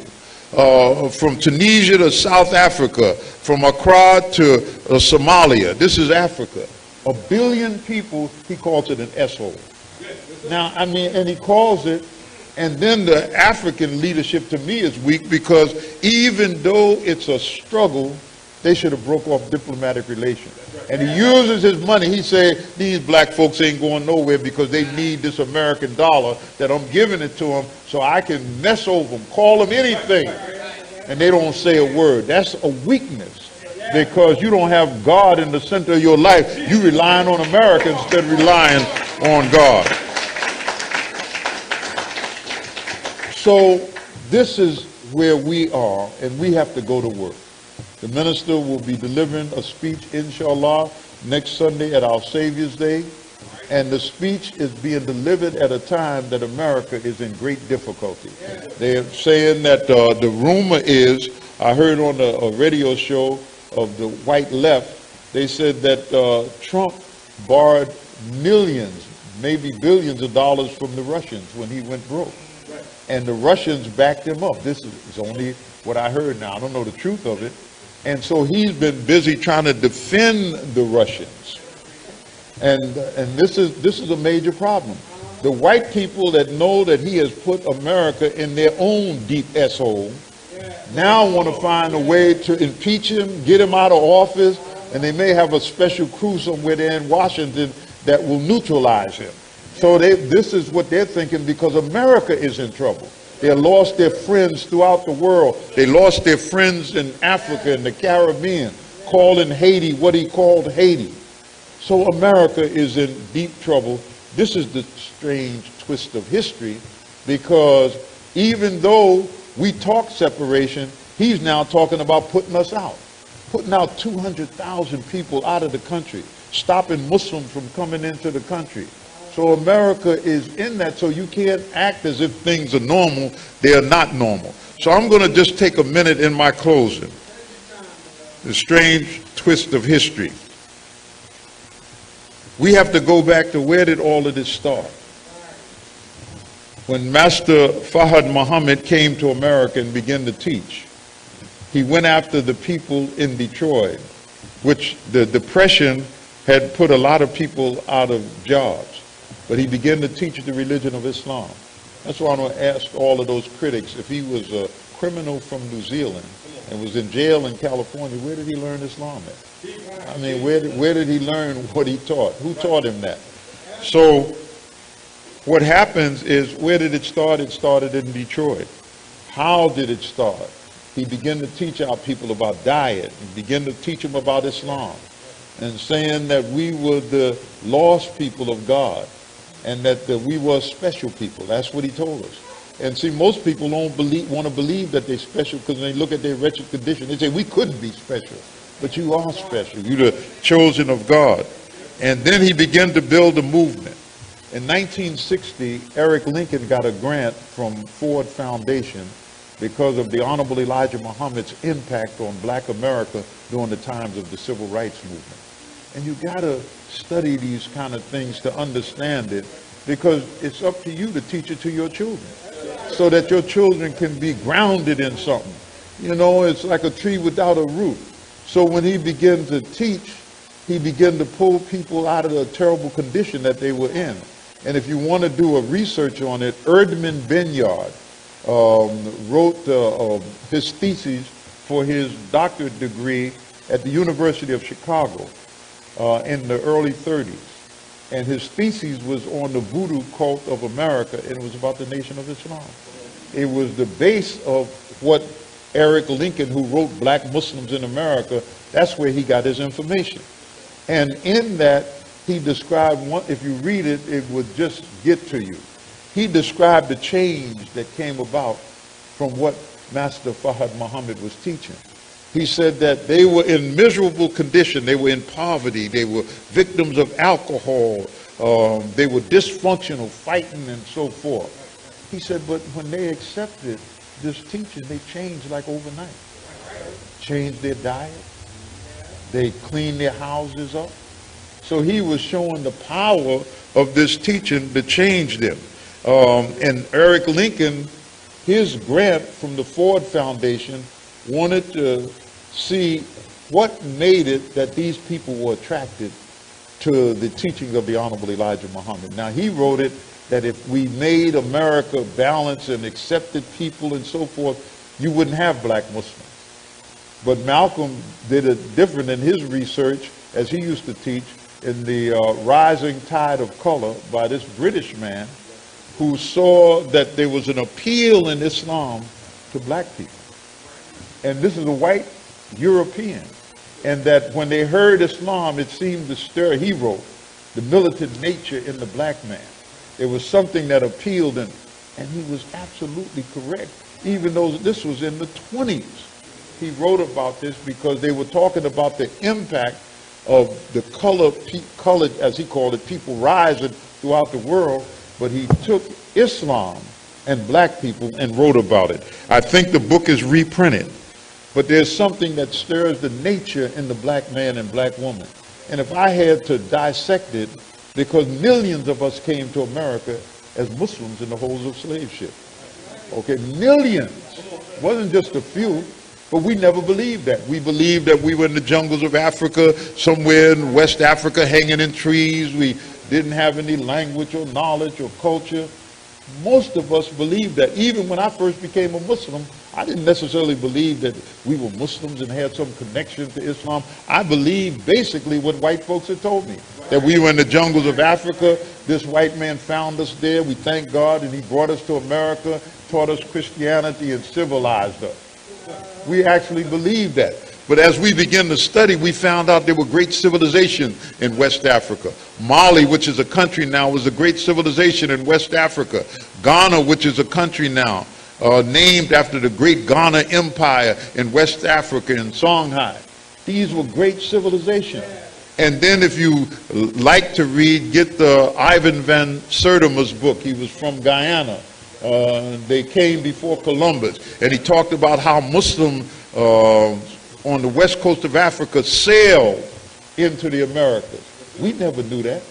from Tunisia to South Africa, from Accra to Somalia. This is Africa. 1 billion people, he calls it an S-hole. Now, I mean, and he calls it, and then the African leadership to me is weak, because even though it's a struggle, they should have broke off diplomatic relations. And he uses his money. He say, these black folks ain't going nowhere because they need this American dollar that I'm giving it to them so I can mess over them, call them anything. And they don't say a word. That's a weakness, because you don't have God in the center of your life. You relying on America instead of relying on God. So this is where we are, and we have to go to work. The minister will be delivering a speech, inshallah, next Sunday at our Savior's Day. And the speech is being delivered at a time that America is in great difficulty. They're saying that the rumor is, I heard on a radio show of the white left, they said that Trump borrowed millions, maybe billions of dollars from the Russians when he went broke. And the Russians backed him up. This is only what I heard now. I don't know the truth of it. And so he's been busy trying to defend the Russians. And this is a major problem. The white people that know that he has put America in their own deep S-hole now want to find a way to impeach him, get him out of office, and they may have a special crew somewhere there in Washington that will neutralize him. So this is what they're thinking, because America is in trouble. They lost their friends throughout the world. They lost their friends in Africa and the Caribbean, calling Haiti what he called Haiti. So America is in deep trouble. This is the strange twist of history, because even though we talk separation, he's now talking about putting us out, putting out 200,000 people out of the country, stopping Muslims from coming into the country. So America is in that, so you can't act as if things are normal. They are not normal. So I'm going to just take a minute in my closing. The strange twist of history. We have to go back to, where did all of this start? When Master Akbar Muhammad came to America and began to teach, he went after the people in Detroit, which the Depression had put a lot of people out of jobs. But he began to teach the religion of Islam. That's why I want to ask all of those critics, if he was a criminal from New Zealand and was in jail in California, where did he learn Islam at? I mean, where did he learn what he taught? Who taught him that? So what happens is, where did it start? It started in Detroit. How did it start? He began to teach our people about diet. He began to teach them about Islam, and saying that we were the lost people of God, and that we were special people. That's what he told us. And see, most people don't want to believe that they're special, because when they look at their wretched condition, they say, we couldn't be special. But you are special. You're the chosen of God. And then he began to build a movement. In 1960, Eric Lincoln got a grant from Ford Foundation because of the Honorable Elijah Muhammad's impact on black America during the times of the Civil Rights Movement. And you got to study these kind of things to understand it, because it's up to you to teach it to your children, so that your children can be grounded in something. You know, it's like a tree without a root. So when he began to teach, he began to pull people out of the terrible condition that they were in. And if you want to do a research on it, Erdman Benyard wrote his thesis for his doctorate degree at the University of Chicago in the early 30s. And his thesis was on the voodoo cult of America, and it was about the Nation of Islam. It was the base of what Eric Lincoln, who wrote Black Muslims in America, that's where he got his information. And in that, he described, if you read it, it would just get to you. He described the change that came about from what Master Fahad Muhammad was teaching. He said that they were in miserable condition. They were in poverty. They were victims of alcohol. They were dysfunctional, fighting, and so forth. He said, but when they accepted this teaching, they changed like overnight. Changed their diet. They cleaned their houses up. So he was showing the power of this teaching to change them. And Eric Lincoln, his grant from the Ford Foundation, wanted to see what made it that these people were attracted to the teaching of the Honorable Elijah Muhammad. Now, he wrote it that if we made America balanced and accepted people and so forth, you wouldn't have black Muslims. But Malcolm did it different in his research, as he used to teach, in the Rising Tide of Color by this British man who saw that there was an appeal in Islam to black people. And this is a white European. And that when they heard Islam, it seemed to stir, he wrote, the militant nature in the black man. There was something that appealed him. And he was absolutely correct, even though this was in the 20s. He wrote about this because they were talking about the impact of the colored, as he called it, people rising throughout the world. But he took Islam and black people and wrote about it. I think the book is reprinted. But there's something that stirs the nature in the black man and black woman. And if I had to dissect it, because millions of us came to America as Muslims in the holds of slave ships. Okay, millions. It wasn't just a few, but we never believed that. We believed that we were in the jungles of Africa, somewhere in West Africa, hanging in trees. We didn't have any language or knowledge or culture. Most of us believed that. Even when I first became a Muslim, I didn't necessarily believe that we were Muslims and had some connection to Islam. I believed basically what white folks had told me, that we were in the jungles of Africa. This white man found us there. We thank God, and he brought us to America, taught us Christianity, and civilized us. We actually believed that. But as we began to study, we found out there were great civilizations in West Africa. Mali, which is a country now, was a great civilization in West Africa. Ghana, which is a country now, named after the great Ghana Empire in West Africa, in Songhai. These were great civilizations. And then if you like to read, get the Ivan van Sertima's book. He was from Guyana. They came before Columbus. And he talked about how Muslim on the west coast of Africa sailed into the Americas. We never knew that.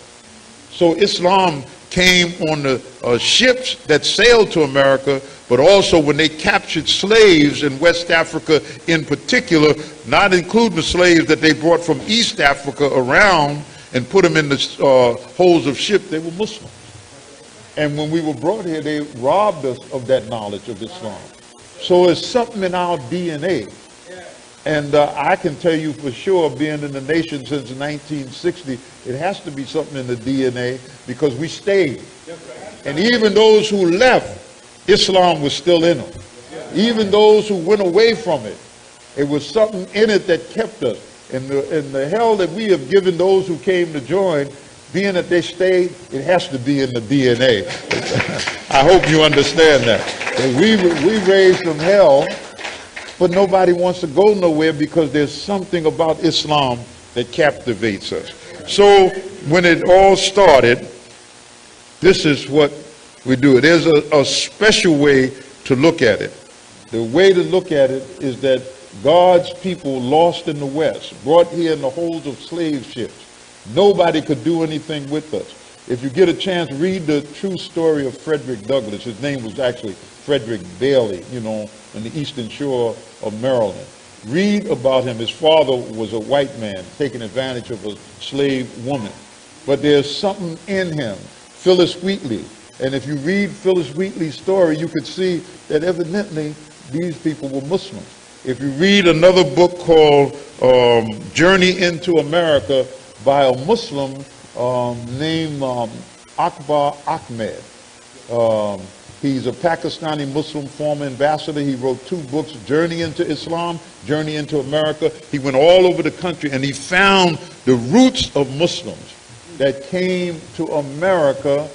So Islam came on the ships that sailed to America, but also when they captured slaves in West Africa in particular, not including the slaves that they brought from East Africa around and put them in the holds of ships, they were Muslims. And when we were brought here, they robbed us of that knowledge of Islam. So it's something in our DNA. And I can tell you for sure, being in the nation since 1960, it has to be something in the DNA, because we stayed. And even those who left, Islam was still in them. Even those who went away from it, it was something in it that kept us. And the hell that we have given those who came to join, being that they stayed, it has to be in the DNA. I hope you understand that. We raised from hell, but nobody wants to go nowhere because there's something about Islam that captivates us. So when it all started, this is what we do. There's a special way to look at it. The way to look at it is that God's people lost in the West, brought here in the holds of slave ships. Nobody could do anything with us. If you get a chance, read the true story of Frederick Douglass. His name was actually Frederick Bailey, you know, in the Eastern Shore of Maryland. Read about him. His father was a white man taking advantage of a slave woman. But there's something in him Phyllis Wheatley. And if you read Phyllis Wheatley's story, you could see that evidently these people were Muslims. If you read another book called Journey into America by a Muslim named Akbar Muhammad. He's a Pakistani Muslim former ambassador. He wrote 2 books, Journey into Islam, Journey into America. He went all over the country and he found the roots of Muslims that came to America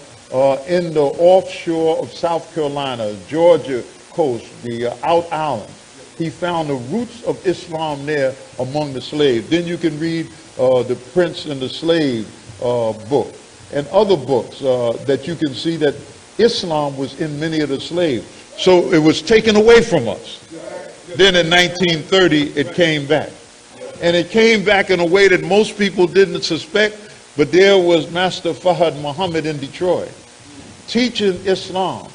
in the offshore of South Carolina, Georgia coast, the out islands. He found the roots of Islam there among the slaves. Then you can read the Prince and the Slave book and other books that you can see that Islam was in many of the slaves. So it was taken away from us. Then in 1930, it came back. And it came back in a way that most people didn't suspect, but there was Master Akbar Muhammad in Detroit teaching Islam,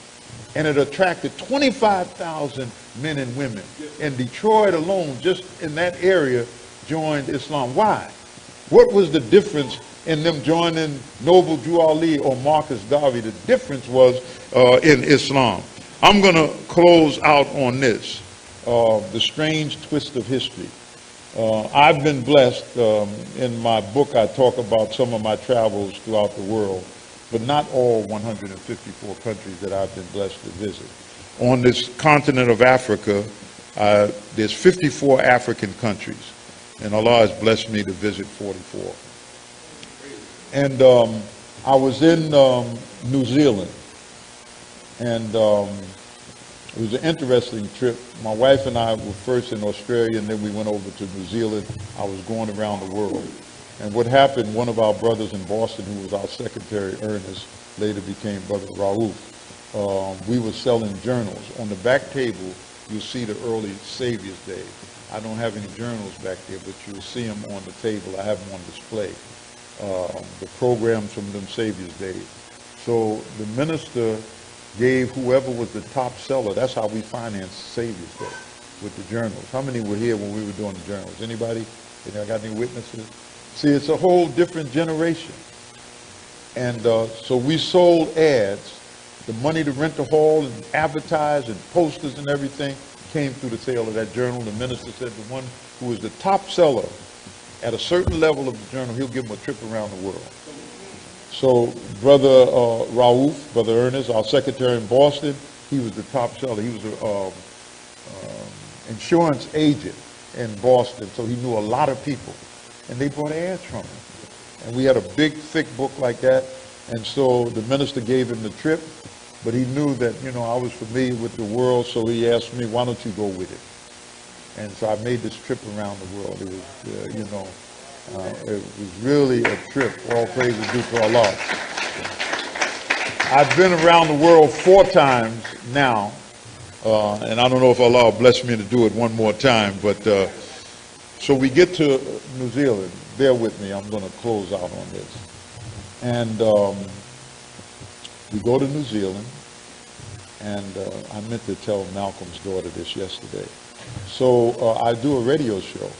and it attracted 25,000 men and women. In Detroit alone, just in that area, joined Islam. Why? What was the difference in them joining Noble Drew Ali or Marcus Garvey? The difference was in Islam. I'm going to close out on this, the strange twist of history. I've been blessed. In my book, I talk about some of my travels throughout the world, but not all 154 countries that I've been blessed to visit. On this continent of Africa, there's 54 African countries, and Allah has blessed me to visit 44. And I was in New Zealand, and it was an interesting trip. My wife and I were first in Australia, and then we went over to New Zealand. I was going around the world. And what happened, one of our brothers in Boston, who was our secretary, Ernest, later became Brother Raouf, we were selling journals. On the back table, you'll see the early Savior's Day. I don't have any journals back there, but you'll see them on the table. I have them on display. The programs from them Savior's Days. So the minister gave whoever was the top seller. That's how we financed Savior's Day, with the journals. How many were here when we were doing the journals? Anybody? Got any witnesses? See, it's a whole different generation. And so we sold ads. The money to rent the hall and advertise and posters and everything came through the sale of that journal. The minister said the one who was the top seller at a certain level of the journal, he'll give them a trip around the world. So Brother Raouf, Brother Ernest, our secretary in Boston, he was the top seller. He was an insurance agent in Boston, so he knew a lot of people. And they bought ads from him. And we had a big, thick book like that. And so the minister gave him the trip, but he knew that, I was familiar with the world, so he asked me, why don't you go with it? And so I made this trip around the world. It was, it was really a trip. All praise is due to Allah. I've been around the world 4 times now, and I don't know if Allah blessed me to do it one more time, but so we get to New Zealand. Bear with me, I'm going to close out on this. And we go to New Zealand, and I meant to tell Malcolm's daughter this yesterday. So I do a radio show.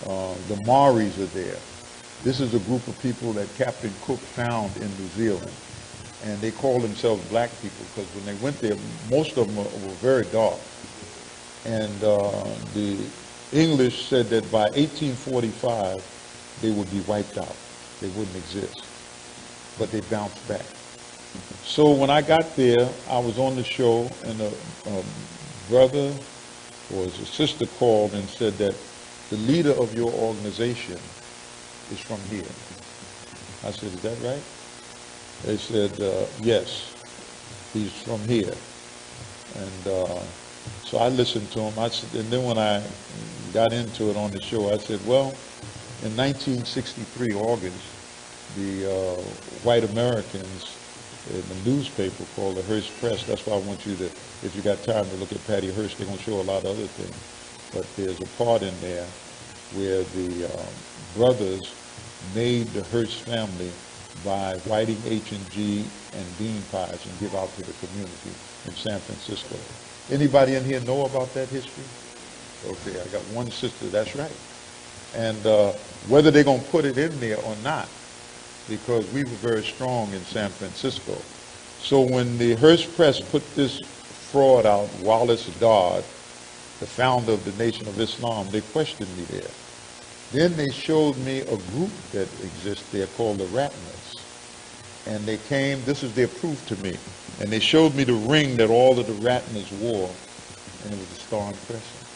The Maoris are there. This is a group of people that Captain Cook found in New Zealand. And they call themselves black people because when they went there, most of them were very dark. And the English said that by 1845, they would be wiped out. They wouldn't exist. But they bounced back. So when I got there, I was on the show, and a brother or a sister called and said that the leader of your organization is from here. I said, is that right? They said, yes, he's from here. And so I listened to him. And then when I got into it on the show, I said, well, in 1963, August, the white Americans in the newspaper called the Hearst Press. That's why I want you to, if you got time to look at Patty Hearst, they're going to show a lot of other things. But there's a part in there where the brothers made the Hearst family by whiting H&G and bean pies and give out to the community in San Francisco. Anybody in here know about that history? Okay, I got one sister, that's right. And whether they're going to put it in there or not, because we were very strong in San Francisco. So when the Hearst Press put this fraud out, Wallace Dodd, the founder of the Nation of Islam, they questioned me there. Then they showed me a group that exists there called the Ratners. And they came, this is their proof to me, and they showed me the ring that all of the Ratners wore, and it was a star and crescent.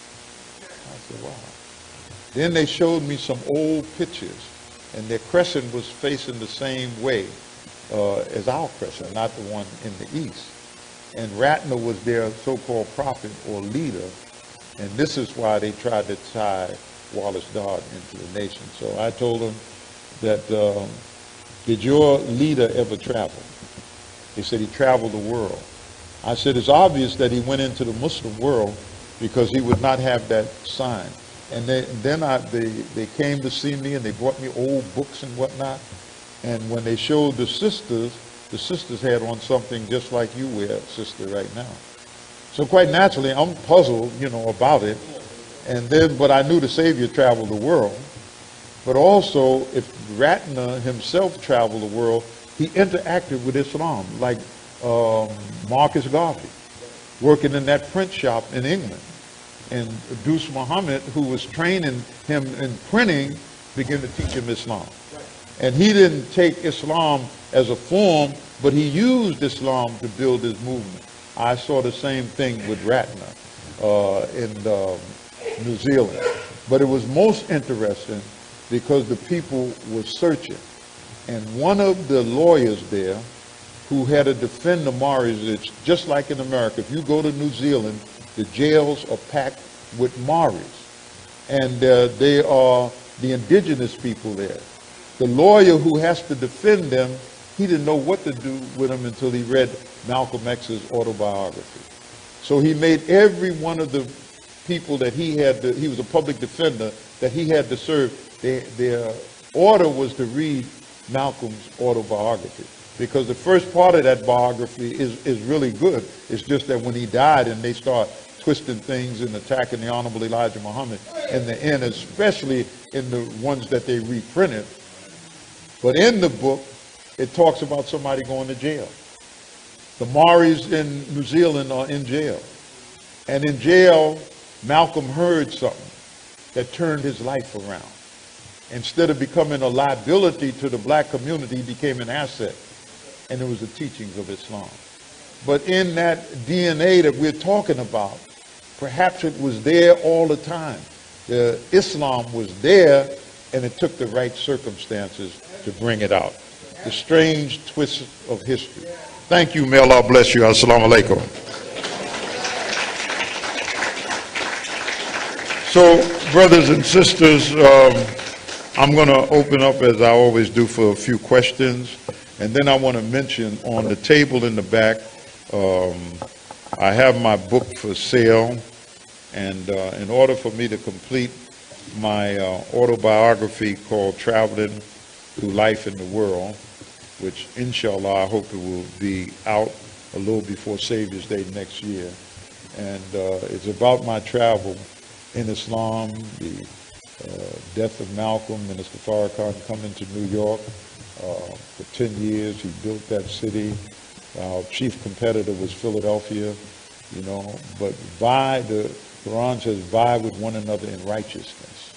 I said, wow. Then they showed me some old pictures, and their crescent was facing the same way as our crescent, not the one in the east. And Ratner was their so-called prophet or leader, and this is why they tried to tie Wallace Dodd into the nation. So I told them that, did your leader ever travel? He said he traveled the world. I said it's obvious that he went into the Muslim world because he would not have that sign. And they came to see me and they brought me old books and whatnot. And when they showed the sisters had on something just like you wear, sister, right now. So quite naturally, I'm puzzled, about it. And then, but I knew the Savior traveled the world. But also, if Ratner himself traveled the world, he interacted with Islam, like Marcus Garvey, working in that print shop in England. And Deuce Muhammad, who was training him in printing, began to teach him Islam. And he didn't take Islam as a form, but he used Islam to build his movement. I saw the same thing with Ratner in New Zealand. But it was most interesting because the people were searching. And one of the lawyers there who had to defend the Maoris, it's just like in America. If you go to New Zealand, the jails are packed with Maoris. And they are the indigenous people there. The lawyer who has to defend them, he didn't know what to do with them until he read Malcolm X's autobiography. So he made every one of the people that he was a public defender, that he had to serve, their order was to read Malcolm's autobiography. Because the first part of that biography is really good. It's just that when he died and they start twisting things and attacking the Honorable Elijah Muhammad in the end, especially in the ones that they reprinted. But in the book, it talks about somebody going to jail. The Maoris in New Zealand are in jail. And in jail, Malcolm heard something that turned his life around. Instead of becoming a liability to the black community, he became an asset. And it was the teachings of Islam. But in that DNA that we're talking about, perhaps it was there all the time. The Islam was there, and it took the right circumstances to bring it out. The strange twist of history. Thank you. May Allah bless you. Assalamu alaikum. So, brothers and sisters, I'm going to open up, as I always do, for a few questions. And then I want to mention on the table in the back, I have my book for sale. And in order for me to complete my autobiography called Traveling Through Life in the World, which inshallah I hope it will be out a little before Savior's Day next year. And it's about my travel in Islam, the death of Malcolm, Minister Farrakhan coming to New York. For 10 years, he built that city. Our chief competitor was Philadelphia, but the Quran says, vie with one another in righteousness.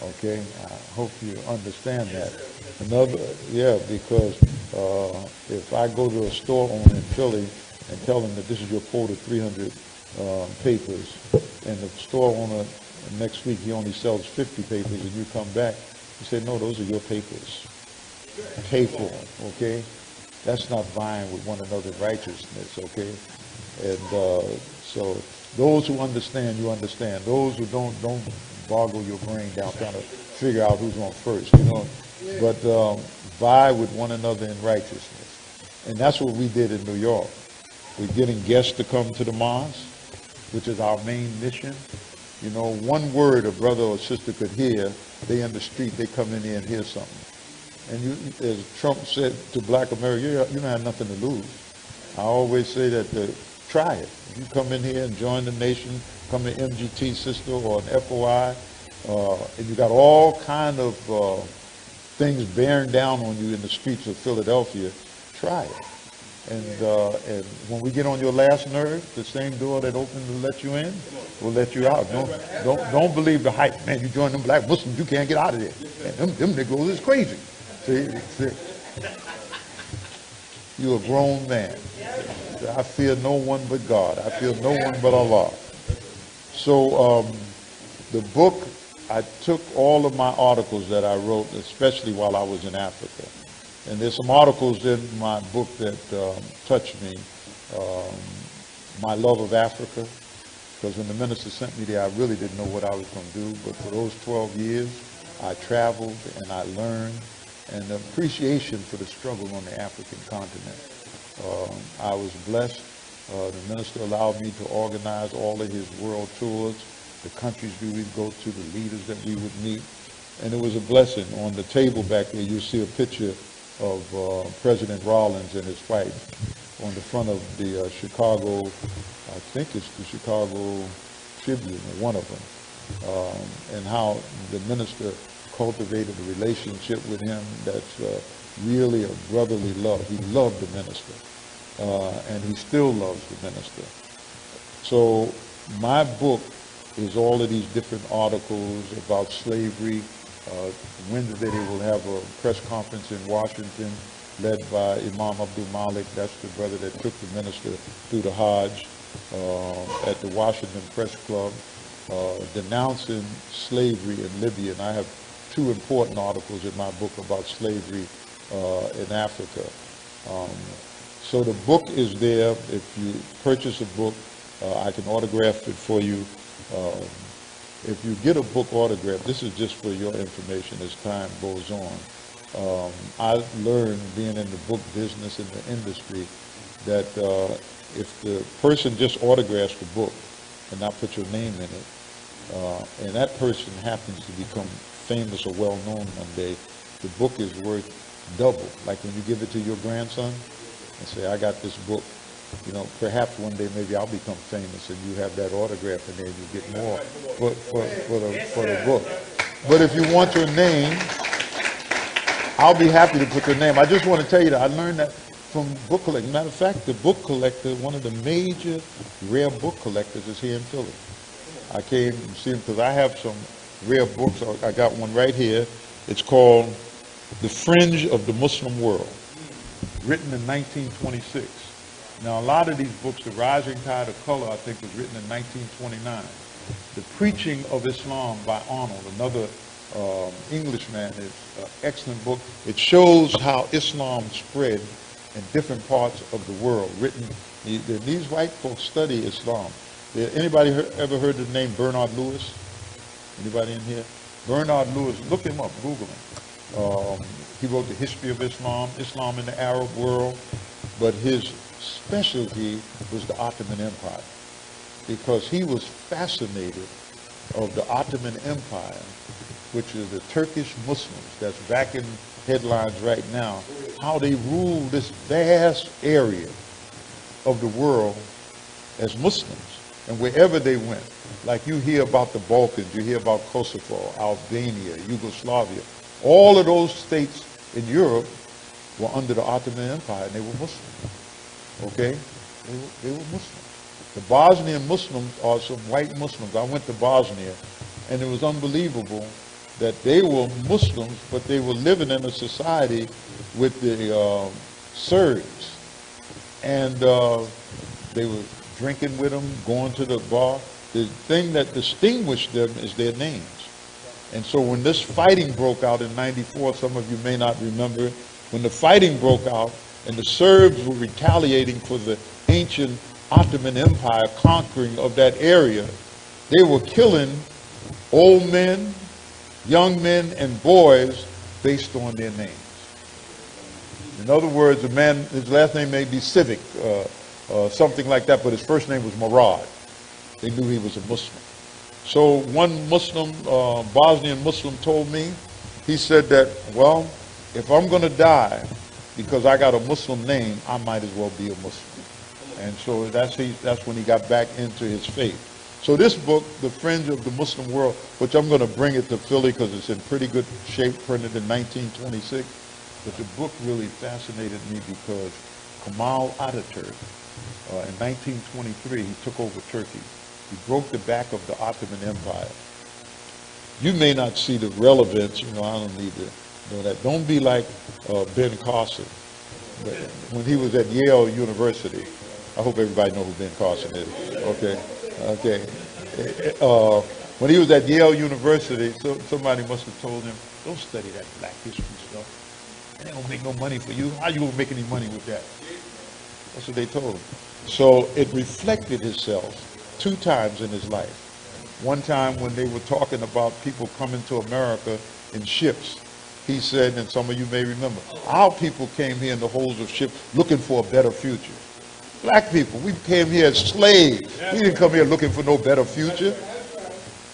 Okay, I hope you understand that. Because if I go to a store owner in Philly and tell them that this is your quota, 300 papers, and the store owner next week he only sells 50 papers, and you come back, you say, no, those are your papers. Pay for them, okay? That's not vying with one another in righteousness, okay? And so those who understand, you understand. Those who don't boggle your brain down trying to figure out who's on first, But vie with one another in righteousness. And that's what we did in New York. We're getting guests to come to the mosque, which is our main mission. One word a brother or sister could hear, they in the street, they come in here and hear something. And as Trump said to black America, you don't have nothing to lose. I always say that, try it. If you come in here and join the nation, come to MGT, sister, or an FOI, and you got all kind of things bearing down on you in the streets of Philadelphia, try it. And when we get on your last nerve, the same door that opened to let you in will let you out. Don't believe the hype. Man, you join them black Muslims, you can't get out of there. And them Negroes is crazy. See? You're a grown man. I fear no one but God. I fear no one but Allah. So the book, I took all of my articles that I wrote, especially while I was in Africa. And there's some articles in my book that touched me. My love of Africa, because when the minister sent me there, I really didn't know what I was going to do. But for those 12 years, I traveled and I learned, and the appreciation for the struggle on the African continent. I was blessed. The minister allowed me to organize all of his world tours, the countries we would go to, the leaders that we would meet, and it was a blessing. On the table back there, you'll see a picture of President Rawlings and his wife on the front of the Chicago, I think it's the Chicago Tribune, or one of them, and how the minister cultivated a relationship with him that's really a brotherly love. He loved the minister, and he still loves the minister. So my book is all of these different articles about slavery. Wednesday they will have a press conference in Washington led by Imam Abdul Malik. That's the brother that took the minister through the Hajj, at the Washington Press Club, denouncing slavery in Libya. And I have two important articles in my book about slavery in Africa. So the book is there. If you purchase a book, I can autograph it for you. If you get a book autographed, this is just for your information as time goes on. I learned, being in the book business, in the industry, that if the person just autographs the book and not put your name in it, and that person happens to become famous or well-known one day, the book is worth double. Like when you give it to your grandson and say, I got this book, you know, perhaps one day maybe I'll become famous and you have that autograph and then you get more for the book. But if you want your name, I'll be happy to put your name. I just want to tell you that I learned that from book collecting. Matter of fact, the book collector, one of the major rare book collectors is here in Philly. I came and see him because I have some rare books. I got one right here. It's called The Fringe of the Muslim World, written in 1926. Now, a lot of these books, The Rising Tide of Color, I think, was written in 1929. The Preaching of Islam by Arnold, another Englishman, is an excellent book. It shows how Islam spread in different parts of the world. Written, these white folks study Islam. Anybody ever heard the name Bernard Lewis? Anybody in here? Bernard Lewis, look him up, Google him. He wrote The History of Islam, Islam in the Arab World, but his specialty was the Ottoman Empire, because he was fascinated of the Ottoman Empire, which is the Turkish Muslims that's back in headlines right now, how they ruled this vast area of the world as Muslims. And wherever they went, like you hear about the Balkans, you hear about Kosovo, Albania, Yugoslavia, all of those states in Europe were under the Ottoman Empire, and they were Muslim. Okay? They were Muslim. The Bosnian Muslims are some white Muslims. I went to Bosnia, and it was unbelievable that they were Muslims, but they were living in a society with the Serbs. And they were drinking with them, going to the bar. The thing that distinguished them is their names. And so when this fighting broke out in '94, some of you may not remember it, when the fighting broke out and the Serbs were retaliating for the ancient Ottoman Empire conquering of that area, they were killing old men, young men, and boys based on their names. In other words, a man, his last name may be Civic, something like that, but his first name was Murad. They knew he was a Muslim. So one Muslim, Bosnian Muslim told me, he said that, well, if I'm going to die because I got a Muslim name, I might as well be a Muslim. And so that's when he got back into his faith. So this book, The Fringe of the Muslim World, which I'm going to bring it to Philly because it's in pretty good shape, printed in 1926. But the book really fascinated me because Kemal Ataturk, in 1923, he took over Turkey. He broke the back of the Ottoman Empire. You may not see the relevance, I don't need to know that. Don't be like Ben Carson. When he was at Yale University, I hope everybody knows who Ben Carson is. Okay. When he was at Yale University, somebody must have told him, don't study that black history stuff. It ain't gonna make no money for you. How you gonna make any money with that? That's what they told him. So it reflected itself 2 times in his life. One time when they were talking about people coming to America in ships, he said, and some of you may remember, our people came here in the holds of ships looking for a better future. Black people, we came here as slaves. We didn't come here looking for no better future.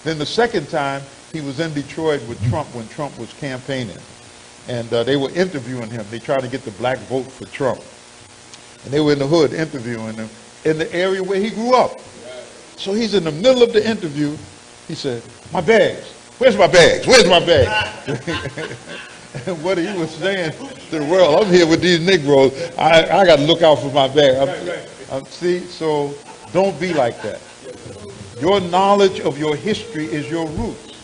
Then the second time, he was in Detroit with Trump when Trump was campaigning. And they were interviewing him. They tried to get the black vote for Trump. And they were in the hood interviewing him in the area where he grew up. So he's in the middle of the interview. He said, my bags. Where's my bags? Where's my bags? And what he was saying to the world, I'm here with these Negroes. I got to look out for my bag. See, so don't be like that. Your knowledge of your history is your roots.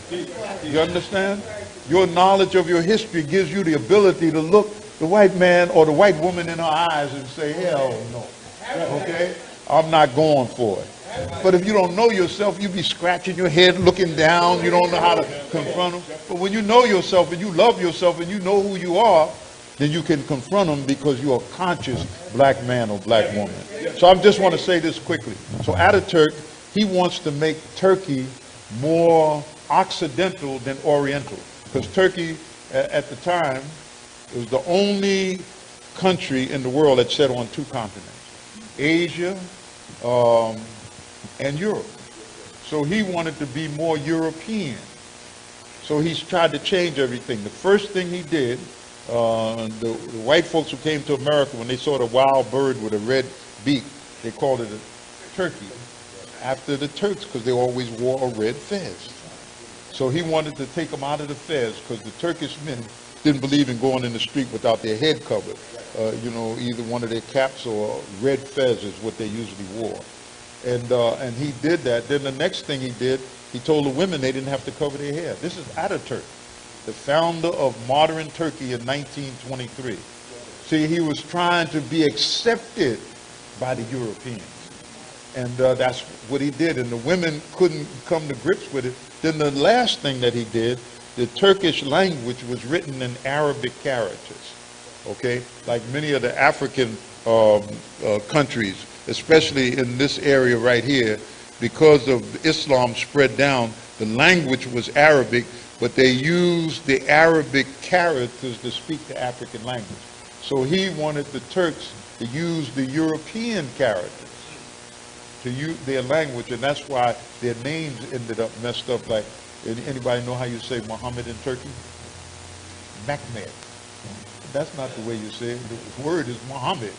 You understand? Your knowledge of your history gives you the ability to look the white man or the white woman in her eyes and say, hell no. Okay? I'm not going for it. But if you don't know yourself, you be scratching your head, looking down. You don't know how to confront them. But when you know yourself and you love yourself and you know who you are, then you can confront them because you're a conscious black man or black woman. So I just want to say this quickly. So Ataturk, he wants to make Turkey more Occidental than Oriental. Because Turkey, at the time, was the only country in the world that sat on 2 continents, Asia and Europe. So he wanted to be more European. So he's tried to change everything. The first thing he did, the white folks who came to America, when they saw the wild bird with a red beak, they called it a turkey, after the Turks, because they always wore a red fez. So he wanted to take them out of the fez, because the Turkish men didn't believe in going in the street without their head covered. Either one of their caps or red fez is what they usually wore. And he did that. Then the next thing he did, he told the women they didn't have to cover their hair. This is Ataturk, the founder of modern Turkey in 1923. See, he was trying to be accepted by the Europeans. And that's what he did. And the women couldn't come to grips with it. Then the last thing that he did, the Turkish language was written in Arabic characters. Okay? Like many of the African countries, especially in this area right here, because of Islam spread down, the language was Arabic, but they used the Arabic characters to speak the African language. So he wanted the Turks to use the European characters to use their language, and that's why their names ended up messed up. Like, anybody know how you say Muhammad in Turkey? Mehmet. That's not the way you say it. The word is Muhammad.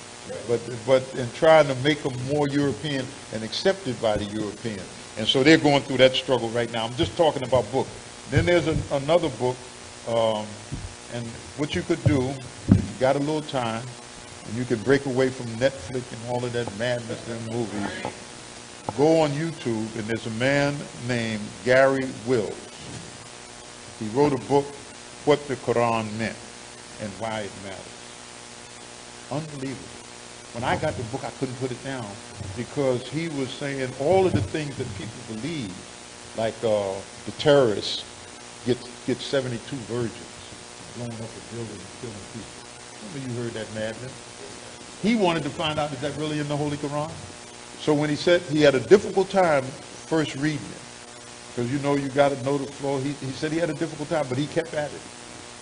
But in trying to make them more European and accepted by the European. And so they're going through that struggle right now. I'm just talking about books. Then there's another book, and what you could do, if you got a little time, and you could break away from Netflix and all of that madness in movies, go on YouTube, and there's a man named Gary Wills. He wrote a book, What the Quran Meant and Why It Matters. Unbelievable. When I got the book, I couldn't put it down because he was saying all of the things that people believe, like the terrorists get 72 virgins, blowing up a building and killing people. Some of you heard that madness. He wanted to find out, is that really in the Holy Quran? So when he said he had a difficult time first reading it, because you got to know the flow. He said he had a difficult time, but he kept at it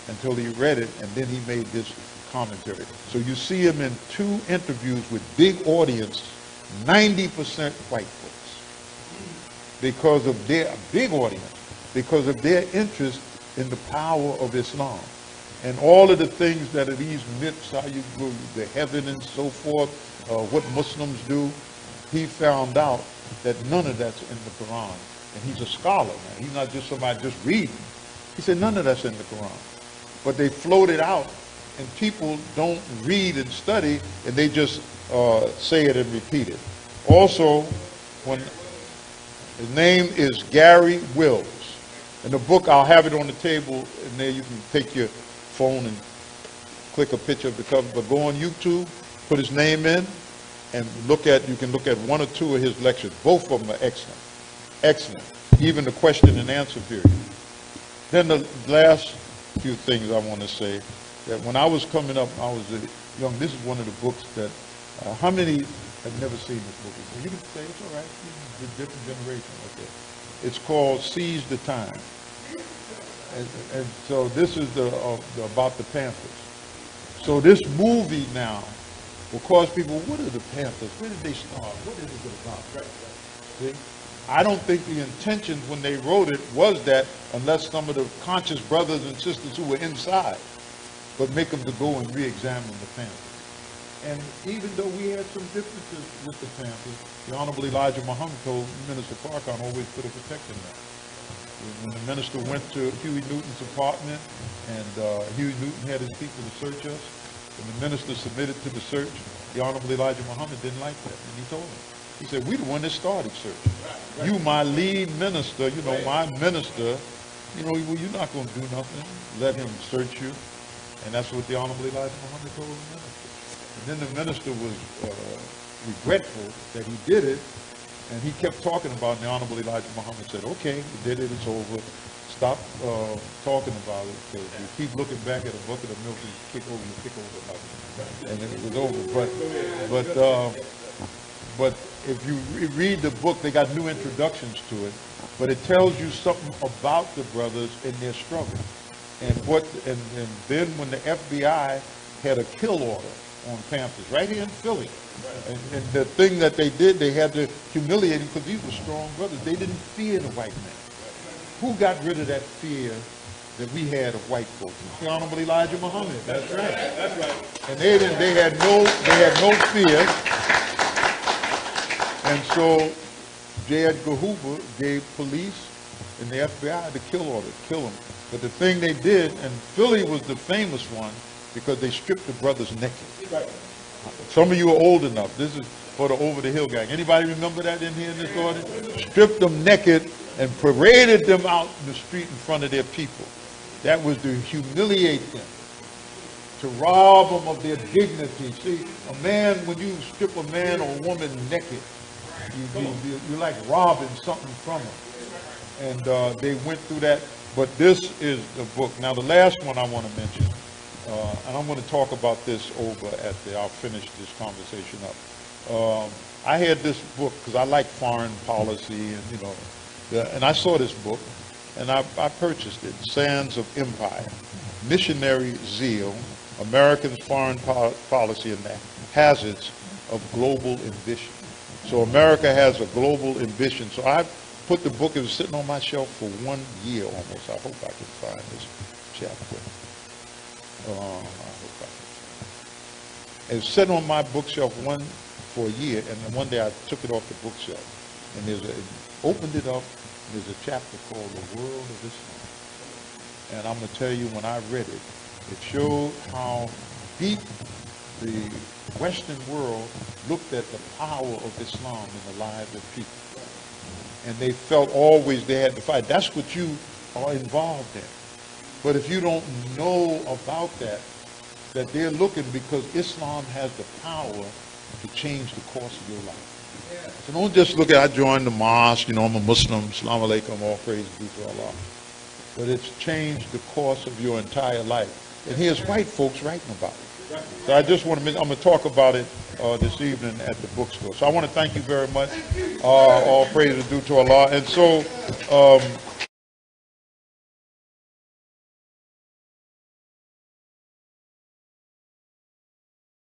until he read it, and then he made this commentary. So you see him in 2 interviews with big audience, 90% white folks, because of their big audience, because of their interest in the power of Islam. And all of the things that are these myths, how you go to heaven and so forth, what Muslims do, he found out that none of that's in the Quran. And he's a scholar, man. He's not just somebody just reading. He said none of that's in the Quran. But they float it out, and people don't read and study, and they just say it and repeat it. Also, when his name is Gary Wills. In the book, I'll have it on the table, and there you can take your phone and click a picture of the cover. But go on YouTube, put his name in, and you can look at one or two of his lectures. Both of them are excellent. Excellent. Even the question and answer period. Then the last few things I want to say, that when I was coming up, I was young. This is one of the books that, how many have never seen this book before? You can say it's all right. It's a different generation. Okay. It's called Seize the Time. And so this is about the Panthers. So this movie now will cause people, what are the Panthers? Where did they start? What is it about? See? I don't think the intention when they wrote it was that, unless some of the conscious brothers and sisters who were inside, but make them to go and re-examine the Panthers. And even though we had some differences with the Panthers, the Honorable Elijah Muhammad told Minister Farrakhan always put a protector in that. When the minister went to Huey Newton's apartment, and Huey Newton had his people to search us, and the minister submitted to the search, the Honorable Elijah Muhammad didn't like that, and he told him. He said, we the one that started search. You, my lead minister, my minister, well, you're not going to do nothing. Let him search you. And that's what the Honorable Elijah Muhammad told the minister. And then the minister was regretful that he did it, and he kept talking about it, and the Honorable Elijah Muhammad said, okay, we did it, it's over. Stop talking about it, because you keep looking back at a bucket of milk and you kick over nothing. And it was over. But if you read the book, they got new introductions to it, but it tells you something about the brothers and their struggle. And then when the FBI had a kill order on Panthers, right here in Philly, and the thing that they did, they had to humiliate him because these were strong brothers. They didn't fear the white man. Who got rid of that fear that we had of white folks? The Honorable Elijah Muhammad. That's right. That's right. And they had no fear. And so J. Edgar Hoover gave police and the FBI the kill order, kill them. But the thing they did, and Philly was the famous one, because they stripped the brothers naked. Right. Some of you are old enough. This is for the Over the Hill gang. Anybody remember that in here in this audience? Stripped them naked and paraded them out in the street in front of their people. That was to humiliate them, to rob them of their dignity. See, a man, when you strip a man or a woman naked, you're like robbing something from them. And they went through that. But this is the book. Now, the last one I want to mention, and I'm going to talk about this over I'll finish this conversation up. I had this book because I like foreign policy, and and I saw this book, and I purchased it. Sands of Empire, Missionary Zeal, Americans' Foreign Policy and the Hazards of Global Ambition. So America has a global ambition. So I put the book, it was sitting on my shelf for 1 year almost. I hope I can find this chapter. I hope I can. It was sitting on my bookshelf for a year, and then one day I took it off the bookshelf, and opened it up, and there's a chapter called The World of Islam. And I'm going to tell you, when I read it, it showed how deep the Western world looked at the power of Islam in the lives of people. And they felt always they had to fight. That's what you are involved in. But if you don't know about that they're looking, because Islam has the power to change the course of your life. So don't just look at, I joined the mosque, I'm a Muslim, Assalamu alaikum, all praise be to Allah. But it's changed the course of your entire life. And here's white folks writing about it. So I just want to I'm going to talk about it this evening at the bookstore. So I want to thank you very much. All praise is due to Allah. And so